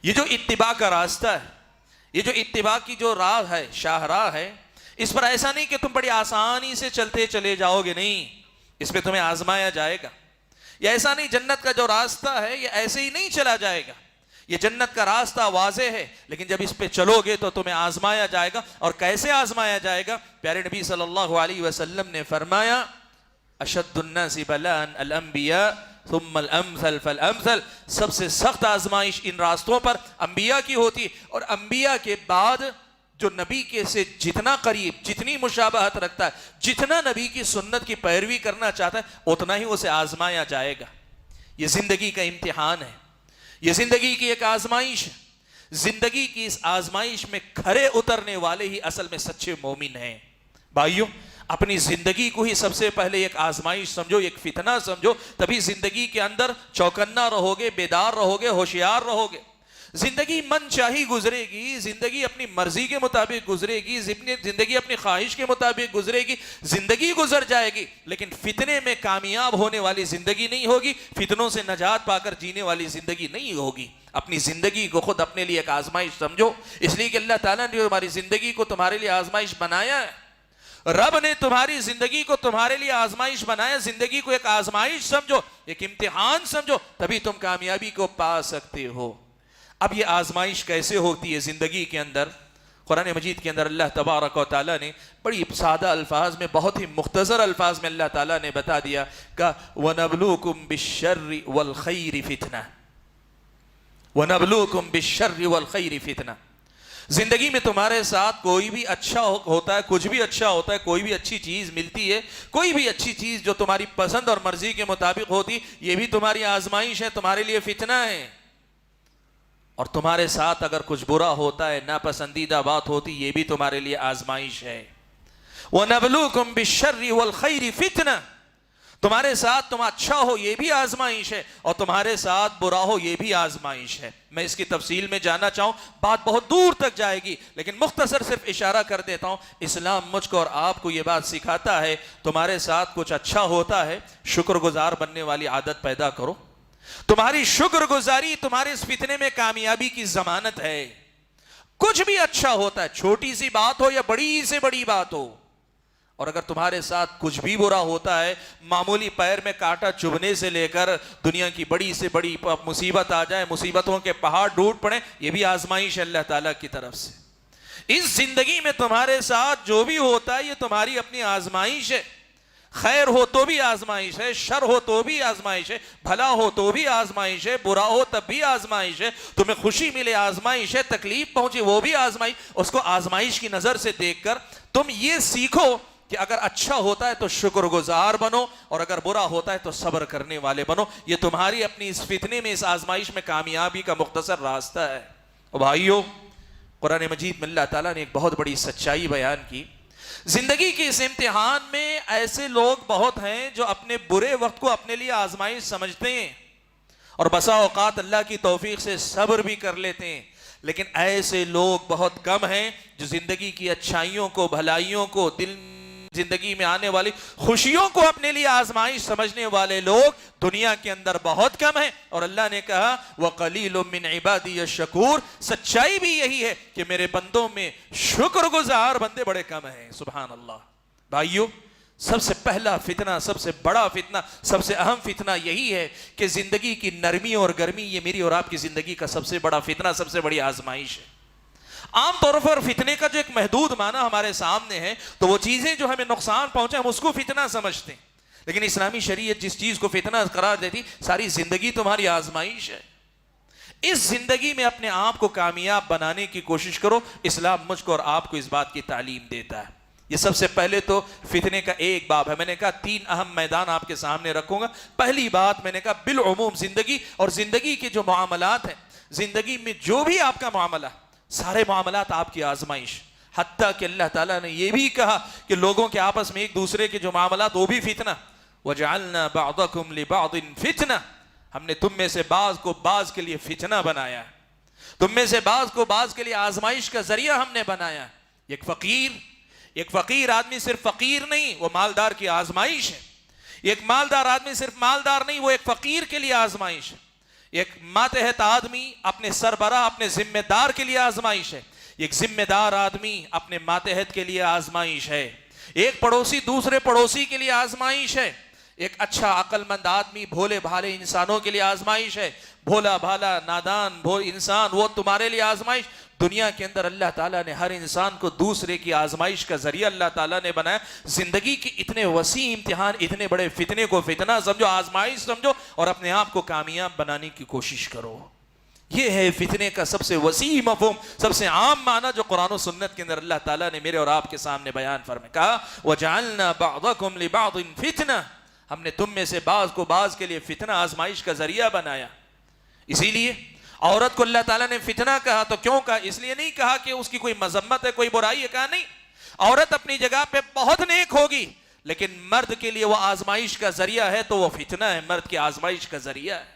یہ جو اتباع کا راستہ ہے, یہ جو اتباع کی جو راہ ہے, شاہراہ ہے, اس پر ایسا نہیں کہ تم بڑی آسانی سے چلتے چلے جاؤ گے, نہیں, اس پہ تمہیں آزمایا جائے گا. یہ ایسا نہیں, جنت کا جو راستہ ہے یہ ایسے ہی نہیں چلا جائے گا. یہ جنت کا راستہ واضح ہے, لیکن جب اس پہ چلو گے تو تمہیں آزمایا جائے گا. اور کیسے آزمایا جائے گا؟ پیارے نبی صلی اللہ علیہ وسلم نے فرمایا اشد الناس بلاء الانبیاء ثم الامثل فالامثل. سب سے سخت آزمائش ان راستوں پر انبیاء کی ہوتی, اور انبیاء کے بعد جو نبی کے سے جتنا قریب, جتنی مشابہت رکھتا ہے, جتنا نبی کی سنت کی پیروی کرنا چاہتا ہے, اتنا ہی اسے آزمایا جائے گا. یہ زندگی کا امتحان ہے, یہ زندگی کی ایک آزمائش ہے. زندگی کی اس آزمائش میں کھرے اترنے والے ہی اصل میں سچے مومن ہیں. بھائیوں, اپنی زندگی کو ہی سب سے پہلے ایک آزمائش سمجھو, ایک فتنہ سمجھو, تبھی زندگی کے اندر چوکنا رہو گے, بیدار رہو گے, ہوشیار رہو گے. زندگی من چاہی گزرے گی, زندگی اپنی مرضی کے مطابق گزرے گی, زندگی اپنی خواہش کے مطابق گزرے گی, زندگی گزر جائے گی, لیکن فتنے میں کامیاب ہونے والی زندگی نہیں ہوگی, فتنوں سے نجات پا کر جینے والی زندگی نہیں ہوگی. اپنی زندگی کو خود اپنے لیے ایک آزمائش سمجھو, اس لیے کہ اللہ تعالیٰ نے تمہاری زندگی کو تمہارے لیے آزمائش بنایا ہے. رب نے تمہاری زندگی کو تمہارے لیے آزمائش بنایا. زندگی کو ایک آزمائش سمجھو, ایک امتحان سمجھو, تبھی تم کامیابی کو پا سکتے ہو. اب یہ آزمائش کیسے ہوتی ہے زندگی کے اندر؟ قرآن مجید کے اندر اللہ تبارک و تعالیٰ نے بڑی سادہ الفاظ میں, بہت ہی مختصر الفاظ میں اللہ تعالیٰ نے بتا دیا کہ وَنَبْلُوكُمْ بِالشَّرِّ وَالْخَيْرِ فِتْنَةً. وَنَبْلُوكُمْ بِالشَّرِّ وَالْخَيْرِ فِتْنَةً. زندگی میں تمہارے ساتھ کوئی بھی اچھا ہوتا ہے, کچھ بھی اچھا ہوتا ہے, کوئی بھی اچھی چیز ملتی ہے, کوئی بھی اچھی چیز جو تمہاری پسند اور مرضی کے مطابق ہوتی, یہ بھی تمہاری آزمائش ہے, تمہارے لیے فتنہ ہے. اور تمہارے ساتھ اگر کچھ برا ہوتا ہے, ناپسندیدہ بات ہوتی, یہ بھی تمہارے لیے آزمائش ہے. وَنَبْلُوكُمْ بِالشَّرِّ وَالْخَيْرِ فِتْنَةً. تمہارے ساتھ تم اچھا ہو یہ بھی آزمائش ہے, اور تمہارے ساتھ برا ہو یہ بھی آزمائش ہے. میں اس کی تفصیل میں جانا چاہوں, بات بہت دور تک جائے گی, لیکن مختصر صرف اشارہ کر دیتا ہوں. اسلام مجھ کو اور آپ کو یہ بات سکھاتا ہے, تمہارے ساتھ کچھ اچھا ہوتا ہے, شکر گزار بننے والی عادت پیدا کرو. تمہاری شکر گزاری تمہارے اس فتنے میں کامیابی کی ضمانت ہے. کچھ بھی اچھا ہوتا ہے, چھوٹی سی بات ہو یا بڑی سے بڑی بات ہو, اور اگر تمہارے ساتھ کچھ بھی برا ہوتا ہے, معمولی پیر میں کانٹا چبھنے سے لے کر دنیا کی بڑی سے بڑی مصیبت آ جائے, مصیبتوں کے پہاڑ ٹوٹ پڑے, یہ بھی آزمائش ہے اللہ تعالیٰ کی طرف سے. اس زندگی میں تمہارے ساتھ جو بھی ہوتا ہے یہ تمہاری اپنی آزمائش ہے. خیر ہو تو بھی آزمائش ہے, شر ہو تو بھی آزمائش ہے, بھلا ہو تو بھی آزمائش ہے, برا ہو تب بھی آزمائش ہے, تمہیں خوشی ملے آزمائش ہے, تکلیف پہنچے وہ بھی آزمائش. اس کو آزمائش کی نظر سے دیکھ کر تم یہ سیکھو کہ اگر اچھا ہوتا ہے تو شکر گزار بنو, اور اگر برا ہوتا ہے تو صبر کرنے والے بنو. یہ تمہاری اپنی اس فتنے میں, اس آزمائش میں کامیابی کا مختصر راستہ ہے. اور بھائیو, قرآن مجید میں اللہ تعالیٰ نے ایک بہت بڑی سچائی بیان کی. زندگی کے اس امتحان میں ایسے لوگ بہت ہیں جو اپنے برے وقت کو اپنے لیے آزمائش سمجھتے ہیں اور بسا اوقات اللہ کی توفیق سے صبر بھی کر لیتے ہیں، لیکن ایسے لوگ بہت کم ہیں جو زندگی کی اچھائیوں کو، بھلائیوں کو، زندگی میں آنے والی خوشیوں کو اپنے لیے آزمائش سمجھنے والے لوگ دنیا کے اندر بہت کم ہیں۔ اور اللہ نے کہا وَقَلِيلٌ مِّنْ عِبَادِيَ الشَّكُورُ، سچائی بھی یہی ہے کہ میرے بندوں میں شکر گزار بندے بڑے کم ہیں۔ سبحان اللہ۔ بھائیو، سب سے پہلا فتنہ، سب سے بڑا فتنہ، سب سے اہم فتنہ یہی ہے کہ زندگی کی نرمی اور گرمی یہ میری اور آپ کی زندگی کا سب سے بڑا فتنہ، سب سے بڑی آزمائش ہے۔ عام طور پر فتنے کا جو ایک محدود معنی ہمارے سامنے ہے تو وہ چیزیں جو ہمیں نقصان پہنچے ہم اس کو فتنہ سمجھتے ہیں، لیکن اسلامی شریعت جس چیز کو فتنہ قرار دیتی، ساری زندگی تمہاری آزمائش ہے، اس زندگی میں اپنے آپ کو کامیاب بنانے کی کوشش کرو۔ اسلام مجھ کو اور آپ کو اس بات کی تعلیم دیتا ہے۔ یہ سب سے پہلے تو فتنے کا ایک باب ہے۔ میں نے کہا 3 اہم میدان آپ کے سامنے رکھوں گا۔ پہلی بات میں نے کہا بالعموم زندگی اور زندگی کے جو معاملات ہیں، زندگی میں جو بھی آپ کا معاملہ، سارے معاملات آپ کی آزمائش، حتیٰ کہ اللہ تعالیٰ نے یہ بھی کہا کہ لوگوں کے آپس میں ایک دوسرے کے جو معاملات وہ بھی فتنہ، وَجَعَلْنَا بَعْضَكُمْ لِبَعْضٍ فِتْنَةً، ہم نے تم میں سے بعض کو بعض کے لیے فتنہ بنایا ہے، تم میں سے بعض کو بعض کے لیے آزمائش کا ذریعہ ہم نے بنایا ہے۔ ایک فقیر آدمی صرف فقیر نہیں، وہ مالدار کی آزمائش ہے۔ ایک مالدار آدمی صرف مالدار نہیں، وہ ایک فقیر کے لیے آزمائش ہے۔ ایک ماتحت آدمی اپنے سربراہ، اپنے ذمہ دار کے لیے آزمائش ہے۔ ایک ذمہ دار آدمی اپنے ماتحت کے لیے آزمائش ہے۔ ایک پڑوسی دوسرے پڑوسی کے لیے آزمائش ہے۔ ایک اچھا عقل مند آدمی بھولے بھالے انسانوں کے لیے آزمائش ہے۔ بھولا بھالا نادان انسان وہ تمہارے لیے آزمائش۔ دنیا کے اندر اللہ تعالیٰ نے ہر انسان کو دوسرے کی آزمائش کا ذریعہ اللہ تعالیٰ نے بنایا۔ زندگی کی اتنے وسیع امتحان، اتنے بڑے فتنے کو فتنہ سمجھو، آزمائش سمجھو اور اپنے آپ کو کامیاب بنانے کی کوشش کرو۔ یہ ہے فتنے کا سب سے وسیع مفہوم، سب سے عام معنی جو قرآن و سنت کے اندر اللہ تعالیٰ نے میرے اور آپ کے سامنے بیان فرمایا۔ کہا وَجَعَلْنَا بَعْضَكُمْ لِبَعْضٍ فِتْنَةً، ہم نے تم میں سے بعض کو بعض کے لیے فتنہ، آزمائش کا ذریعہ بنایا۔ اسی لیے عورت کو اللہ تعالیٰ نے فتنہ کہا تو کیوں کہا؟ اس لیے نہیں کہا کہ اس کی کوئی مذمت ہے، کوئی برائی ہے، کہا نہیں، عورت اپنی جگہ پہ بہت نیک ہوگی، لیکن مرد کے لیے وہ آزمائش کا ذریعہ ہے تو وہ فتنہ ہے، مرد کی آزمائش کا ذریعہ ہے۔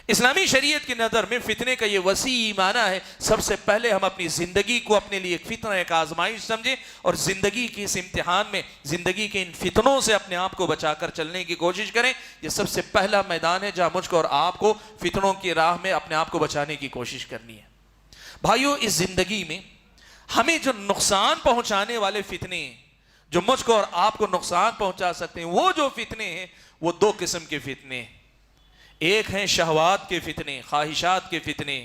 اسلامی شریعت کی نظر میں فتنے کا یہ وسیع معنی ہے، سب سے پہلے ہم اپنی زندگی کو اپنے لیے ایک فتنہ، ایک آزمائش سمجھیں اور زندگی کی اس امتحان میں، زندگی کے ان فتنوں سے اپنے آپ کو بچا کر چلنے کی کوشش کریں۔ یہ سب سے پہلا میدان ہے جہاں مجھ کو اور آپ کو فتنوں کی راہ میں اپنے آپ کو بچانے کی کوشش کرنی ہے۔ بھائیو، اس زندگی میں ہمیں جو نقصان پہنچانے والے فتنے ہیں، جو مجھ کو اور آپ کو نقصان پہنچا سکتے ہیں، وہ جو فتنے ہیں وہ 2 قسم کے فتنے ہیں۔ ایک ہیں شہوات کے فتنے، خواہشات کے فتنے،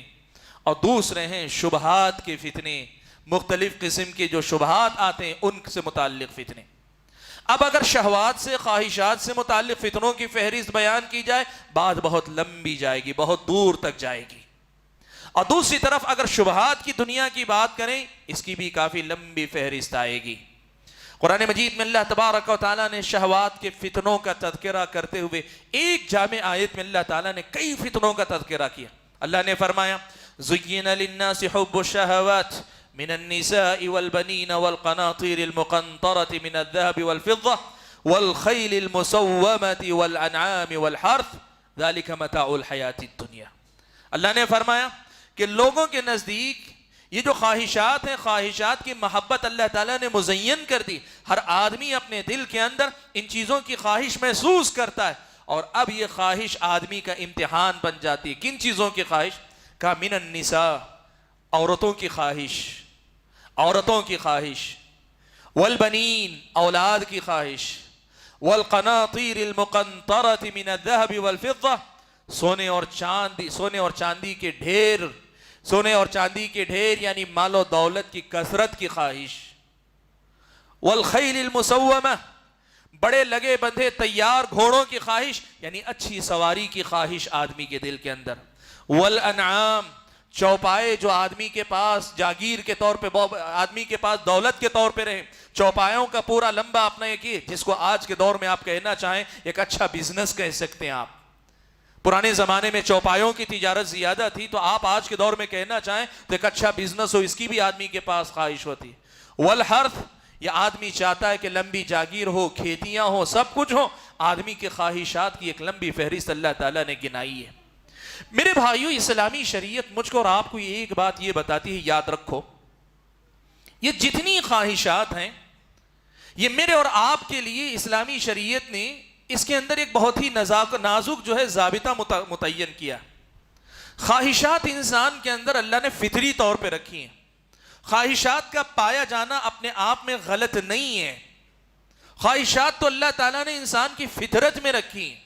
اور دوسرے ہیں شبہات کے فتنے، مختلف قسم کے جو شبہات آتے ہیں ان سے متعلق فتنے۔ اب اگر شہوات سے، خواہشات سے متعلق فتنوں کی فہرست بیان کی جائے، بات بہت لمبی جائے گی، بہت دور تک جائے گی، اور دوسری طرف اگر شبہات کی دنیا کی بات کریں اس کی بھی کافی لمبی فہرست آئے گی۔ قرآن مجید میں اللہ تبارک و تعالیٰ نے شہوات کے فتنوں کا تذکرہ کرتے ہوئے ایک جامع آیت میں اللہ تعالیٰ نے کئی فتنوں کا تذکرہ کیا۔ اللہ نے فرمایا زُيِّنَ لِلنَّاسِ حُبُّ الشَّهَوَاتِ مِنَ النِّسَاءِ وَالْبَنِينَ وَالْقَنَاطِيرِ الْمُقَنطَرَةِ مِنَ الذَّهَبِ وَالْفِضَّةِ وَالْخَيْلِ الْمُسَوَّمَةِ وَالْأَنْعَامِ وَالْحَرْثِ ذَلِكَ مَتَاعُ الْحَيَاةِ الدُّنْيَا۔ اللہ نے فرمایا کہ لوگوں کے نزدیک یہ جو خواہشات ہیں، خواہشات کی محبت اللہ تعالیٰ نے مزین کر دی۔ ہر آدمی اپنے دل کے اندر ان چیزوں کی خواہش محسوس کرتا ہے، اور اب یہ خواہش آدمی کا امتحان بن جاتی ہے۔ کن چیزوں کی خواہش؟ کہا من النساء، عورتوں کی خواہش، عورتوں کی خواہش، والبنین، اولاد کی خواہش، والقناطیر المقنطرۃ من الذهب والفضہ، سونے اور چاندی کے ڈھیر، سونے اور چاندی کے ڈھیر یعنی مال و دولت کی کثرت کی خواہش، والخیل المسومہ، بڑے لگے بندھے تیار گھوڑوں کی خواہش یعنی اچھی سواری کی خواہش آدمی کے دل کے اندر، والانعام، چوپائے جو آدمی کے پاس جاگیر کے طور پہ، آدمی کے پاس دولت کے طور پہ رہے، چوپایوں کا پورا لمبا اپنا ایک ہی، جس کو آج کے دور میں آپ کہنا چاہیں ایک اچھا بزنس کہہ سکتے ہیں آپ۔ پرانے زمانے میں چوپایوں کی تجارت زیادہ تھی، تو آپ آج کے دور میں کہنا چاہیں تو ایک اچھا بزنس ہو، اس کی بھی آدمی کے پاس خواہش ہوتی ہے۔ والحرث، یہ آدمی چاہتا ہے کہ لمبی جاگیر ہو، کھیتیاں ہو، سب کچھ ہو. آدمی کے خواہشات کی ایک لمبی فہرست اللہ تعالیٰ نے گنائی ہے. میرے بھائیو، اسلامی شریعت مجھ کو اور آپ کو ایک بات یہ بتاتی ہے، یاد رکھو، یہ جتنی خواہشات ہیں یہ میرے اور آپ کے لیے اسلامی شریعت نے اس کے اندر ایک بہت ہی نازک جو ہے ضابطہ متعین کیا. خواہشات انسان کے اندر اللہ نے فطری طور پہ رکھی ہیں. خواہشات کا پایا جانا اپنے آپ میں غلط نہیں ہے. خواہشات تو اللہ تعالیٰ نے انسان کی فطرت میں رکھی ہیں،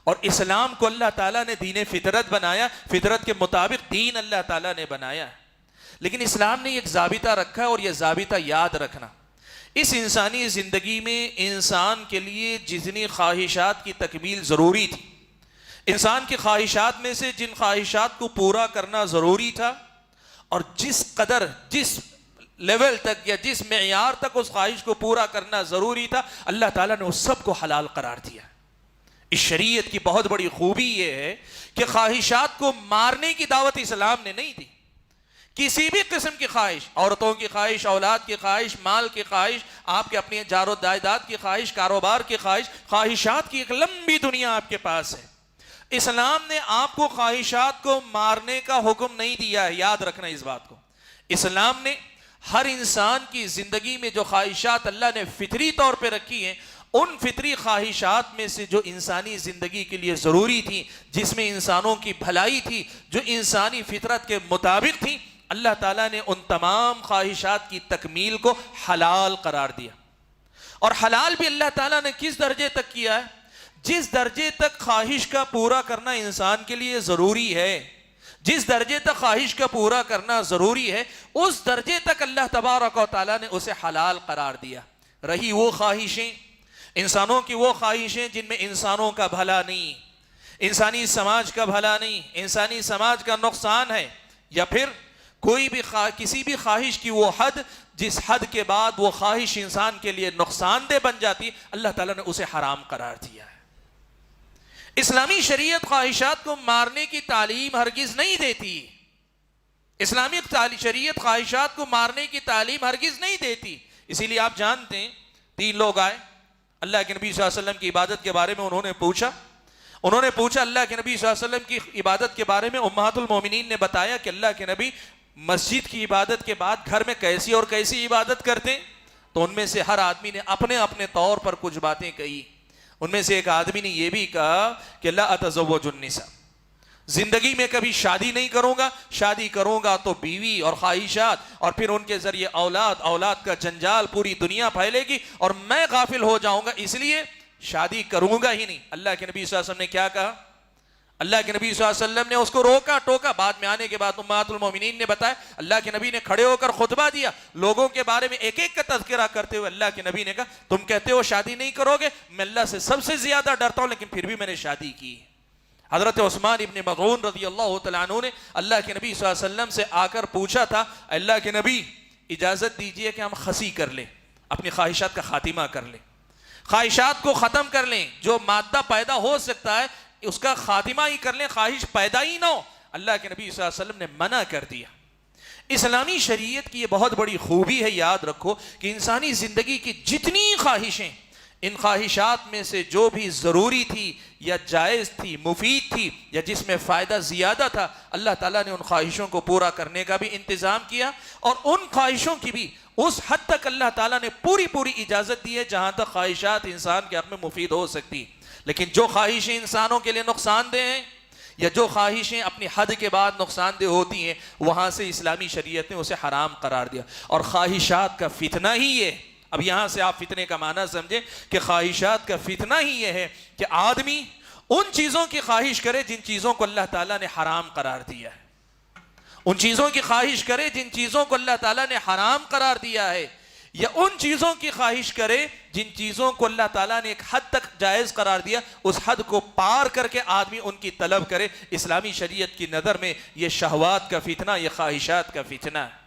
اور اسلام کو اللہ تعالیٰ نے دین فطرت بنایا، فطرت کے مطابق دین اللہ تعالیٰ نے بنایا. لیکن اسلام نے ایک ضابطہ رکھا ہے، اور یہ ضابطہ یاد رکھنا، اس انسانی زندگی میں انسان کے لیے جتنی خواہشات کی تکمیل ضروری تھی، انسان کی خواہشات میں سے جن خواہشات کو پورا کرنا ضروری تھا، اور جس قدر، جس لیول تک یا جس معیار تک اس خواہش کو پورا کرنا ضروری تھا، اللہ تعالیٰ نے اس سب کو حلال قرار دیا. اس شریعت کی بہت بڑی خوبی یہ ہے کہ خواہشات کو مارنے کی دعوت اسلام نے نہیں دی. کسی بھی قسم کی خواہش، عورتوں کی خواہش، اولاد کی خواہش، مال کی خواہش، آپ کے اپنے جار و جائیداد کی خواہش، کاروبار کی خواہش، خواہشات کی ایک لمبی دنیا آپ کے پاس ہے. اسلام نے آپ کو خواہشات کو مارنے کا حکم نہیں دیا ہے، یاد رکھنا اس بات کو. اسلام نے ہر انسان کی زندگی میں جو خواہشات اللہ نے فطری طور پہ رکھی ہیں، ان فطری خواہشات میں سے جو انسانی زندگی کے لیے ضروری تھی، جس میں انسانوں کی بھلائی تھی، جو انسانی فطرت کے مطابق تھی، اللہ تعالیٰ نے ان تمام خواہشات کی تکمیل کو حلال قرار دیا. اور حلال بھی اللہ تعالیٰ نے کس درجے تک کیا ہے؟ جس درجے تک خواہش کا پورا کرنا انسان کے لیے ضروری ہے، جس درجے تک خواہش کا پورا کرنا ضروری ہے، اس درجے تک اللہ تبارک و تعالیٰ نے اسے حلال قرار دیا. رہی وہ خواہشیں، انسانوں کی وہ خواہشیں جن میں انسانوں کا بھلا نہیں، انسانی سماج کا بھلا نہیں، انسانی سماج کا نقصان ہے، یا پھر کوئی بھی کسی بھی خواہش کی وہ حد جس حد کے بعد وہ خواہش انسان کے لیے نقصان دہ بن جاتی، اللہ تعالیٰ نے اسے حرام قرار دیا ہے. اسلامی شریعت خواہشات کو مارنے کی تعلیم ہرگز نہیں دیتی. اسلامی شریعت خواہشات کو مارنے کی تعلیم ہرگز نہیں دیتی. اسی لیے آپ جانتے ہیں 3 لوگ آئے اللہ کے نبی صلی اللہ علیہ وسلم کی عبادت کے بارے میں، انہوں نے پوچھا اللہ کے نبی صلی اللہ علیہ وسلم کی عبادت کے بارے میں. امہات المومنین نے بتایا کہ اللہ کے نبی مسجد کی عبادت کے بعد گھر میں کیسی اور کیسی عبادت کرتے ہیں. تو ان میں سے ہر آدمی نے اپنے اپنے طور پر کچھ باتیں کہی. ان میں سے ایک آدمی نے یہ بھی کہا کہ لا اتزوج النساء، زندگی میں کبھی شادی نہیں کروں گا، شادی کروں گا تو بیوی اور خواہشات اور پھر ان کے ذریعے اولاد کا جنجال پوری دنیا پھیلے گی اور میں غافل ہو جاؤں گا، اس لیے شادی کروں گا ہی نہیں. اللہ کے نبی صلی اللہ علیہ وسلم نے کیا کہا؟ اللہ کے نبی صلی اللہ علیہ وسلم نے اس کو روکا ٹوکا. بعد میں آنے کے بعد امہات المومنین نے بتایا، اللہ کے نبی نے کھڑے ہو کر خطبہ دیا، لوگوں کے بارے میں ایک ایک کا تذکرہ کرتے ہوئے اللہ کے نبی نے کہا تم کہتے ہو شادی نہیں کرو گے، میں اللہ سے سب سے زیادہ ڈرتا ہوں لیکن پھر بھی میں نے شادی کی. حضرت عثمان ابن مظعون رضی اللہ تعالیٰ عنہ نے اللہ کے نبی صلی اللہ علیہ وسلم سے آ کر پوچھا تھا، اللہ کے نبی اجازت دیجئے کہ ہم خسی کر لیں، اپنی خواہشات کا خاتمہ کر لیں، خواہشات کو ختم کر لیں، جو مادہ پیدا ہو سکتا ہے اس کا خاتمہ ہی کر لیں، خواہش پیدا ہی نہ ہو. اللہ کے نبی صلی اللہ علیہ وسلم نے منع کر دیا. اسلامی شریعت کی یہ بہت بڑی خوبی ہے، یاد رکھو کہ انسانی زندگی کی جتنی خواہشیں، ان خواہشات میں سے جو بھی ضروری تھی یا جائز تھی، مفید تھی یا جس میں فائدہ زیادہ تھا، اللہ تعالیٰ نے ان خواہشوں کو پورا کرنے کا بھی انتظام کیا. اور ان خواہشوں کی بھی اس حد تک اللہ تعالیٰ نے پوری اجازت دی ہے جہاں تک خواہشات انسان کے حق میں مفید ہو سکتی. لیکن جو خواہشیں انسانوں کے لیے نقصان دہ ہیں یا جو خواہشیں اپنی حد کے بعد نقصان دہ ہوتی ہیں، وہاں سے اسلامی شریعت نے اسے حرام قرار دیا. اور خواہشات کا فتنہ ہی ہے، اب یہاں سے آپ فتنے کا معنی سمجھیں کہ خواہشات کا فتنہ ہی یہ ہے کہ آدمی ان چیزوں کی خواہش کرے جن چیزوں کو اللہ تعالیٰ نے حرام قرار دیا ہے، ان چیزوں کی خواہش کرے جن چیزوں کو اللہ تعالیٰ نے حرام قرار دیا ہے، یا ان چیزوں کی خواہش کرے جن چیزوں کو اللہ تعالیٰ نے ایک حد تک جائز قرار دیا، اس حد کو پار کر کے آدمی ان کی طلب کرے. اسلامی شریعت کی نظر میں یہ شہوات کا فتنہ، یہ خواہشات کا فتنہ ہے.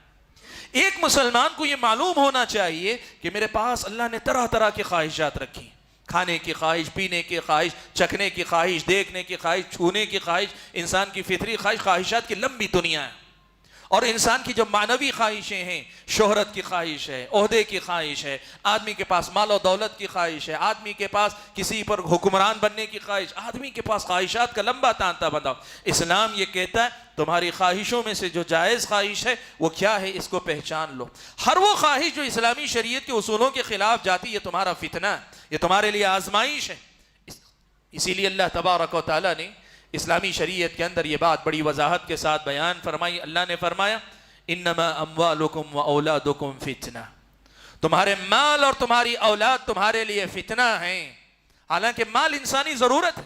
ایک مسلمان کو یہ معلوم ہونا چاہیے کہ میرے پاس اللہ نے طرح طرح کی خواہشات رکھی، کھانے کی خواہش، پینے کی خواہش، چکھنے کی خواہش، دیکھنے کی خواہش، چھونے کی خواہش، انسان کی فطری خواہش، خواہشات کی لمبی دنیا ہے. اور انسان کی جو معنوی خواہشیں ہیں، شہرت کی خواہش ہے، عہدے کی خواہش ہے، آدمی کے پاس مال و دولت کی خواہش ہے، آدمی کے پاس کسی پر حکمران بننے کی خواہش، آدمی کے پاس خواہشات کا لمبا تانتا بندہ. اسلام یہ کہتا ہے تمہاری خواہشوں میں سے جو جائز خواہش ہے وہ کیا ہے، اس کو پہچان لو. ہر وہ خواہش جو اسلامی شریعت کے اصولوں کے خلاف جاتی، یہ تمہارا فتنہ ہے، یہ تمہارے لیے آزمائش ہے. اسی لیے اللہ تبارک و تعالیٰ نے اسلامی شریعت کے اندر یہ بات بڑی وضاحت کے ساتھ بیان فرمائی. اللہ نے فرمایا انما اموالکم و اولادکم فتنہ، تمہارے مال اور تمہاری اولاد تمہارے لیے فتنہ ہیں. حالانکہ مال انسانی ضرورت ہے.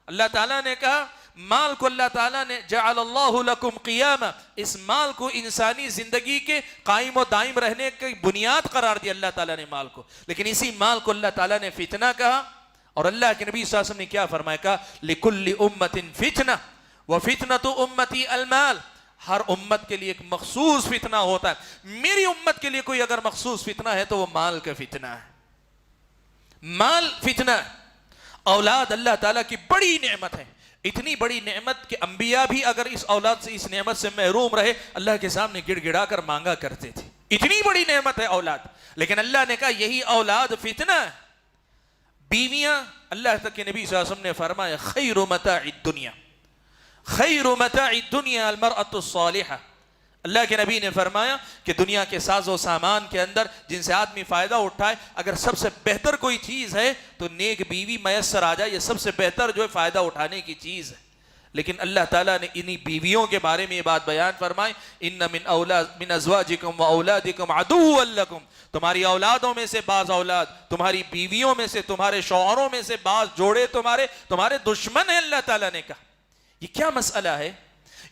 اللہ تعالیٰ نے کہا مال کو اللہ تعالیٰ نے جعل اللہ لکم قیاما، اس مال کو انسانی زندگی کے قائم و دائم رہنے کی بنیاد قرار دی اللہ تعالیٰ نے مال کو. لیکن اسی مال کو اللہ تعالیٰ نے فتنہ کہا. اور اللہ کے نبی صلی اللہ علیہ وسلم نے کیا فرمایا؟ کہا لِكُلِّ أُمَّةٍ فِتْنَةٌ وَفِتْنَةُ أُمَّتِي الْمَالِ، ہر امت کے لیے ایک مخصوص فتنہ ہوتا ہے. میری امت کے لیے کوئی اگر مخصوص فتنہ ہے تو وہ مال کا فتنہ ہے. مال فتنہ ہے. اولاد اللہ تعالیٰ کی بڑی نعمت ہے، اتنی بڑی نعمت کہ انبیاء بھی اگر اس اولاد سے، اس نعمت سے محروم رہے، اللہ کے سامنے گڑ گڑا کر مانگا کرتے تھے. اتنی بڑی نعمت ہے اولاد. لیکن اللہ نے کہا یہی اولاد فتنہ ہے. بیویاں، اللہ تک کے نبی صلی اللہ علیہ وسلم نے فرمایا خیر متاع الدنیا، خیر متاع الدنیا المرأة الصالحہ. اللہ کے نبی نے فرمایا کہ دنیا کے ساز و سامان کے اندر جن سے آدمی فائدہ اٹھائے، اگر سب سے بہتر کوئی چیز ہے تو نیک بیوی میسر آ جائے، یہ سب سے بہتر جو ہے فائدہ اٹھانے کی چیز ہے. لیکن اللہ تعالیٰ نے انہی بیویوں کے بارے میں یہ بات بیان فرمائی ان من ازواجکم و اولادکم عدوا لکم، تمہاری اولادوں میں سے بعض اولاد، تمہاری بیویوں میں سے، تمہارے شوہروں میں سے بعض جوڑے تمہارے دشمن ہیں. اللہ تعالیٰ نے کہا یہ کیا مسئلہ ہے؟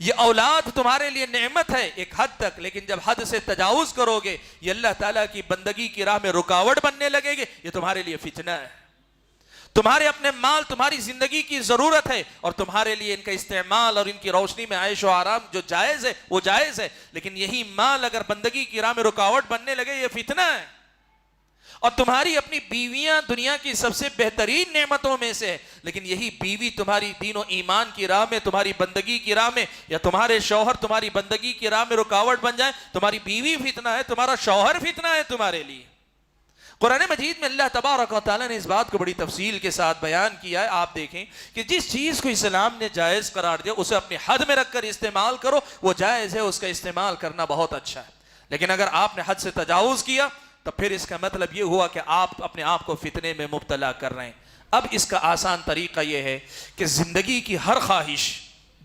یہ اولاد تمہارے لیے نعمت ہے ایک حد تک، لیکن جب حد سے تجاوز کرو گے یہ اللہ تعالیٰ کی بندگی کی راہ میں رکاوٹ بننے لگے گے، یہ تمہارے لیے فتنہ ہے. تمہارے اپنے مال تمہاری زندگی کی ضرورت ہے اور تمہارے لیے ان کا استعمال اور ان کی روشنی میں عیش و آرام جو جائز ہے وہ جائز ہے. لیکن یہی مال اگر بندگی کی راہ میں رکاوٹ بننے لگے یہ فتنہ ہے. اور تمہاری اپنی بیویاں دنیا کی سب سے بہترین نعمتوں میں سے ہے، لیکن یہی بیوی تمہاری دین و ایمان کی راہ میں، تمہاری بندگی کی راہ میں، یا تمہارے شوہر تمہاری بندگی کی راہ میں رکاوٹ بن جائے، تمہاری بیوی فتنہ ہے، تمہارا شوہر فتنہ ہے تمہارے لیے. قرآن مجید میں اللہ تبارک و تعالیٰ نے اس بات کو بڑی تفصیل کے ساتھ بیان کیا ہے. آپ دیکھیں کہ جس چیز کو اسلام نے جائز قرار دیا اسے اپنی حد میں رکھ کر استعمال کرو، وہ جائز ہے، اس کا استعمال کرنا بہت اچھا ہے. لیکن اگر آپ نے حد سے تجاوز کیا تو پھر اس کا مطلب یہ ہوا کہ آپ اپنے آپ کو فتنے میں مبتلا کر رہے ہیں. اب اس کا آسان طریقہ یہ ہے کہ زندگی کی ہر خواہش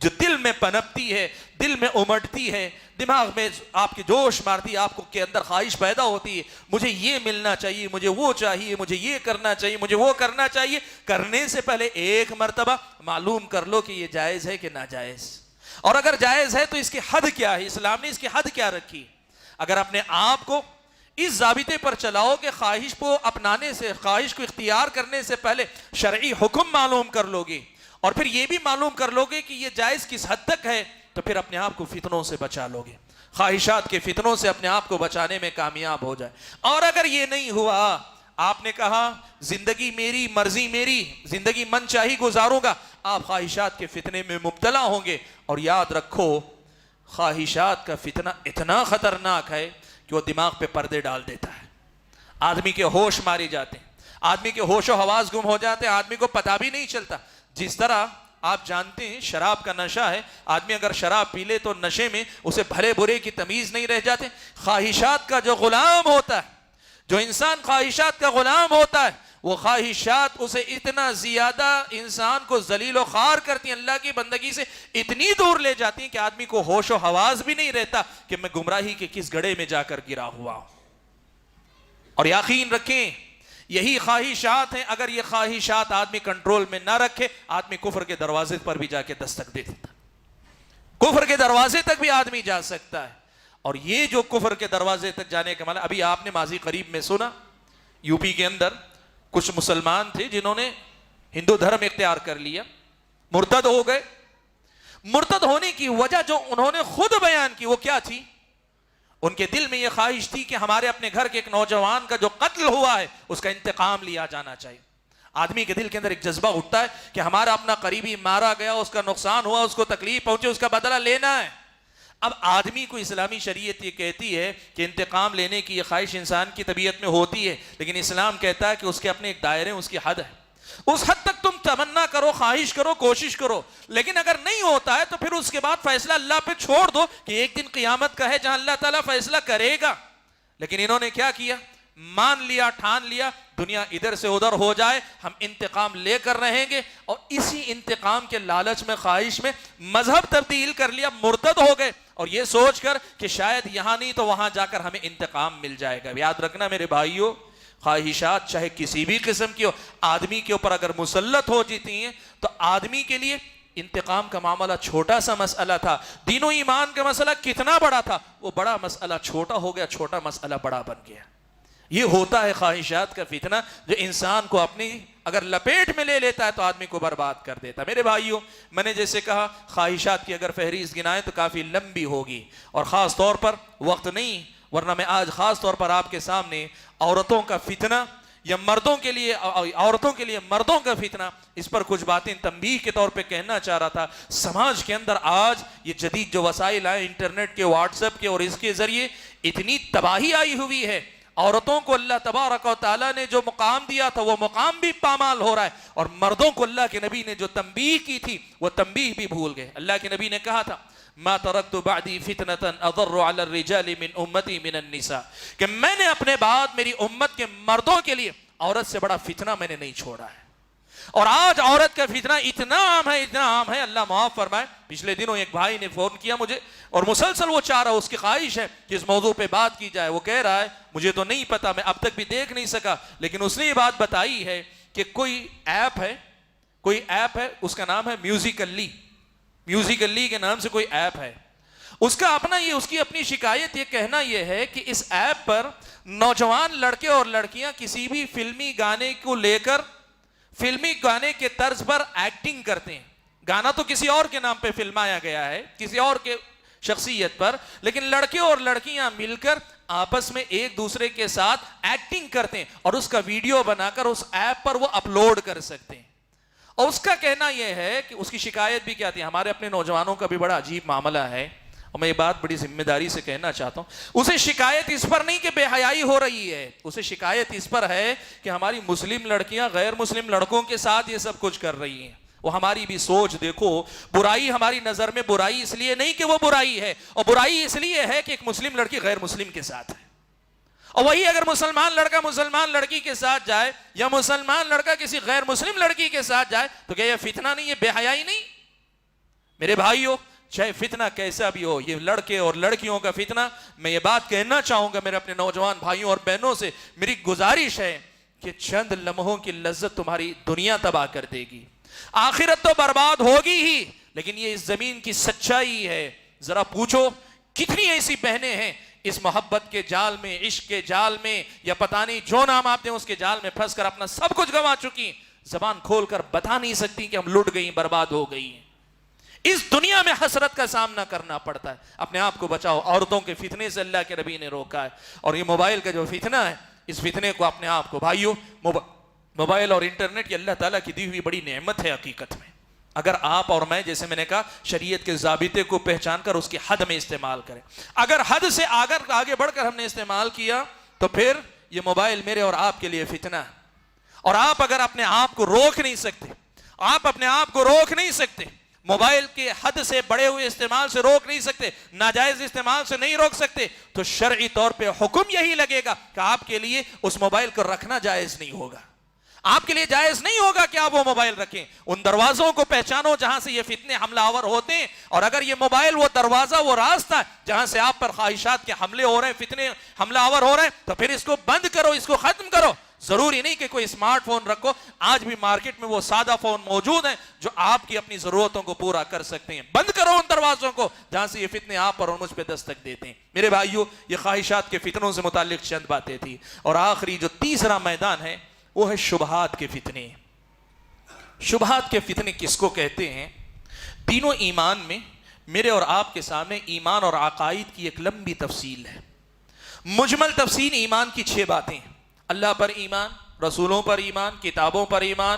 جو دل میں پنپتی ہے، دل میں امٹتی ہے، دماغ میں آپ کی جوش مارتی ہے، آپ کو کے اندر خواہش پیدا ہوتی ہے، مجھے یہ ملنا چاہیے، مجھے وہ چاہیے، مجھے یہ کرنا چاہیے، مجھے وہ کرنا چاہیے، کرنے سے پہلے ایک مرتبہ معلوم کر لو کہ یہ جائز ہے کہ ناجائز. اور اگر جائز ہے تو اس کی حد کیا ہے، اسلام نے اس کی حد کیا رکھی. اگر اپنے آپ کو اس ضابطے پر چلاؤ کہ خواہش کو اپنانے سے، خواہش کو اختیار کرنے سے پہلے شرعی حکم معلوم کر لو گے اور پھر یہ بھی معلوم کر لو گے کہ یہ جائز کس حد تک ہے، تو پھر اپنے آپ کو فتنوں سے بچا لو گے، خواہشات کے فتنوں سے اپنے آپ کو بچانے میں کامیاب ہو جائے. اور اگر یہ نہیں ہوا، آپ نے کہا زندگی میری، مرضی میری، زندگی من چاہی گزاروں گا، آپ خواہشات کے فتنے میں مبتلا ہوں گے. اور یاد رکھو خواہشات کا فتنہ اتنا خطرناک ہے کہ وہ دماغ پہ پردے ڈال دیتا ہے. آدمی کے ہوش مارے جاتے ہیں، آدمی کے ہوش و حواس گم ہو جاتے ہیں، آدمی کو پتہ بھی نہیں چلتا. جس طرح آپ جانتے ہیں شراب کا نشہ ہے، آدمی اگر شراب پی لے تو نشے میں اسے بھلے برے کی تمیز نہیں رہ جاتے. خواہشات کا جو غلام ہوتا ہے، جو انسان خواہشات کا غلام ہوتا ہے، وہ خواہشات اسے اتنا زیادہ انسان کو ذلیل و خوار کرتی ہیں، اللہ کی بندگی سے اتنی دور لے جاتی ہیں کہ آدمی کو ہوش و حواس بھی نہیں رہتا کہ میں گمراہی کے کس گڑھے میں جا کر گرا ہوا ہوں. اور یقین رکھیں یہی خواہشات ہیں، اگر یہ خواہشات آدمی کنٹرول میں نہ رکھے، آدمی کفر کے دروازے پر بھی جا کے دستک دے دیتا، کفر کے دروازے تک بھی آدمی جا سکتا ہے. اور یہ جو کفر کے دروازے تک جانے کا مطلب، ابھی آپ نے ماضی قریب میں سنا یو پی کے اندر کچھ مسلمان تھے جنہوں نے ہندو دھرم اختیار کر لیا، مرتد ہو گئے. مرتد ہونے کی وجہ جو انہوں نے خود بیان کی وہ کیا تھی؟ ان کے دل میں یہ خواہش تھی کہ ہمارے اپنے گھر کے ایک نوجوان کا جو قتل ہوا ہے اس کا انتقام لیا جانا چاہیے. آدمی کے دل کے اندر ایک جذبہ اٹھتا ہے کہ ہمارا اپنا قریبی مارا گیا، اس کا نقصان ہوا، اس کو تکلیف پہنچے، اس کا بدلہ لینا ہے. اب آدمی کو اسلامی شریعت یہ کہتی ہے کہ انتقام لینے کی یہ خواہش انسان کی طبیعت میں ہوتی ہے، لیکن اسلام کہتا ہے کہ اس کے اپنے ایک دائرے ہیں، اس کی حد ہے، اس حد تک تم تمنا کرو، خواہش کرو، کوشش کرو، لیکن اگر نہیں ہوتا ہے تو پھر اس کے بعد فیصلہ اللہ پہ چھوڑ دو کہ ایک دن قیامت کا ہے جہاں اللہ تعالیٰ فیصلہ کرے گا۔ لیکن انہوں نے کیا کیا؟ مان لیا، ٹھان لیا، دنیا ادھر سے ادھر ہو جائے، ہم انتقام لے کر رہیں گے، اور اسی انتقام کے لالچ میں، خواہش میں مذہب تبدیل کر لیا، مرتد ہو گئے، اور یہ سوچ کر کہ شاید یہاں نہیں تو وہاں جا کر ہمیں انتقام مل جائے گا۔ یاد رکھنا میرے بھائیوں، خواہشات چاہے کسی بھی قسم کی ہو، آدمی کے اوپر اگر مسلط ہو جاتی ہیں تو آدمی کے لیے انتقام کا معاملہ چھوٹا سا مسئلہ تھا، دین و ایمان کا مسئلہ کتنا بڑا تھا، وہ بڑا مسئلہ چھوٹا ہو گیا، چھوٹا مسئلہ بڑا بن گیا۔ یہ ہوتا ہے خواہشات کا فتنہ، جو انسان کو اپنی اگر لپیٹ میں لے لیتا ہے تو آدمی کو برباد کر دیتا ہے۔ میرے بھائیوں، میں نے جیسے کہا خواہشات کی اگر فہرست گنائیں تو کافی لمبی ہوگی، اور خاص طور پر وقت نہیں، ورنہ میں آج خاص طور پر آپ کے سامنے عورتوں کا فتنہ یا مردوں کے لیے، عورتوں کے لیے مردوں کا فتنہ، اس پر کچھ باتیں تنبیہ کے طور پہ کہنا چاہ رہا تھا۔ سماج کے اندر آج یہ جدید جو وسائل آئے، انٹرنیٹ کے، واٹس ایپ کے، اور اس کے ذریعے اتنی تباہی آئی ہوئی ہے، عورتوں کو اللہ تبارک و تعالیٰ نے جو مقام دیا تھا وہ مقام بھی پامال ہو رہا ہے، اور مردوں کو اللہ کے نبی نے جو تنبیہ کی تھی وہ تنبیہ بھی بھول گئے۔ اللہ کے نبی نے کہا تھا ما ترکت بعدی فتنة اضر علی الرجال من امتی من النساء، کہ میں نے اپنے بعد میری امت کے مردوں کے لیے عورت سے بڑا فتنہ میں نے نہیں چھوڑا ہے۔ اور آج عورت کا فتنہ اتنا عام ہے، اتنا عام ہے، اللہ معاف فرمائے۔ پچھلے دنوں ایک بھائی نے فون کیا مجھے، اور مسلسل وہ چاہ رہا، اس کی خواہش ہے کہ اس موضوع پہ بات کی جائے۔ وہ کہہ رہا ہے مجھے تو نہیں پتا، میں اب تک بھی دیکھ نہیں سکا، لیکن اس نے یہ بات بتائی ہے کہ کوئی ایپ ہے، اس کا نام ہے میوزیکلی کے نام سے کوئی ایپ ہے، اس کا اپنا یہ، اس کی اپنی شکایت یہ کہنا یہ ہے کہ اس ایپ پر نوجوان لڑکے اور لڑکیاں کسی بھی فلمی گانے کو لے کر فلمی گانے کے طرز پر ایکٹنگ کرتے ہیں۔ گانا تو کسی اور کے نام پہ فلمایا گیا ہے، کسی اور کے شخصیت پر، لیکن لڑکے اور لڑکیاں مل کر آپس میں ایک دوسرے کے ساتھ ایکٹنگ کرتے ہیں، اور اس کا ویڈیو بنا کر اس ایپ پر وہ اپلوڈ کر سکتے ہیں۔ اور اس کا کہنا یہ ہے کہ اس کی شکایت بھی کیا تھی، ہمارے اپنے نوجوانوں کا بھی بڑا عجیب معاملہ ہے، اور میں یہ بات بڑی ذمہ داری سے کہنا چاہتا ہوں، اسے شکایت اس پر نہیں کہ بے حیائی ہو رہی ہے، اسے شکایت اس پر ہے کہ ہماری مسلم لڑکیاں غیر مسلم لڑکوں کے ساتھ یہ سب کچھ کر رہی ہیں۔ وہ ہماری بھی سوچ دیکھو، برائی ہماری نظر میں برائی اس لیے نہیں کہ وہ برائی ہے، اور برائی اس لیے ہے کہ ایک مسلم لڑکی غیر مسلم کے ساتھ ہے، اور وہی اگر مسلمان لڑکا مسلمان لڑکی کے ساتھ جائے، یا مسلمان لڑکا کسی غیر مسلم لڑکی کے ساتھ جائے، تو کیا یہ فتنہ نہیں، یہ بے حیائی نہیں؟ میرے بھائیوں، چاہے فتنہ کیسا بھی ہو، یہ لڑکے اور لڑکیوں کا فتنہ، میں یہ بات کہنا چاہوں گا میرے اپنے نوجوان بھائیوں اور بہنوں سے، میری گزارش ہے کہ چند لمحوں کی لذت تمہاری دنیا تباہ کر دے گی، آخرت تو برباد ہوگی ہی، لیکن یہ اس زمین کی سچائی ہے۔ ذرا پوچھو کتنی ایسی بہنیں ہیں اس محبت کے جال میں، عشق کے جال میں، یا پتہ نہیں جو نام آپ دیں اس کے جال میں پھنس کر اپنا سب کچھ گنوا چکی، زبان کھول کر بتا نہیں سکتی کہ ہم لٹ گئی، برباد ہو گئی ہیں۔ اس دنیا میں حسرت کا سامنا کرنا پڑتا ہے۔ اپنے آپ کو بچاؤ، عورتوں کے فتنے سے اللہ کے نبی نے روکا ہے، اور یہ موبائل کا جو فتنہ ہے، اس فتنے کو اپنے آپ کو، بھائیو، موبائل اور انٹرنیٹ یہ اللہ تعالیٰ کی دی ہوئی بڑی نعمت ہے حقیقت میں، اگر آپ اور میں، جیسے میں نے کہا، شریعت کے ضابطے کو پہچان کر اس کی حد میں استعمال کریں۔ اگر حد سے آگے بڑھ کر ہم نے استعمال کیا تو پھر یہ موبائل میرے اور آپ کے لیے فتنہ ہے، اور آپ اگر اپنے آپ کو روک نہیں سکتے، موبائل کے حد سے بڑے ہوئے استعمال سے روک نہیں سکتے، ناجائز استعمال سے نہیں روک سکتے، تو شرعی طور پہ حکم یہی لگے گا کہ آپ کے لیے اس موبائل کو رکھنا جائز نہیں ہوگا، آپ کے لیے جائز نہیں ہوگا کہ آپ وہ موبائل رکھیں۔ ان دروازوں کو پہچانو جہاں سے یہ فتنے حملہ آور ہوتے ہیں، اور اگر یہ موبائل وہ دروازہ، وہ راستہ ہے جہاں سے آپ پر خواہشات کے حملے ہو رہے ہیں، فتنے حملہ آور ہو رہے ہیں، تو پھر اس کو بند کرو، اس کو ختم کرو۔ ضروری نہیں کہ کوئی اسمارٹ فون رکھو، آج بھی مارکیٹ میں وہ سادہ فون موجود ہیں جو آپ کی اپنی ضرورتوں کو پورا کر سکتے ہیں۔ بند کرو ان دروازوں کو جہاں سے یہ فتنے آپ پر اور مجھ پہ دستک دیتے ہیں۔ میرے بھائیو، یہ خواہشات کے فتنوں سے متعلق چند باتیں تھی، اور آخری جو تیسرا میدان ہے وہ ہے شبہات کے فتنے۔ شبہات کے فتنے کس کو کہتے ہیں؟ دین و ایمان میں میرے اور آپ کے سامنے ایمان اور عقائد کی ایک لمبی تفصیل ہے۔ مجمل تفصیل ایمان کی 6 باتیں ہیں: اللہ پر ایمان، رسولوں پر ایمان، کتابوں پر ایمان،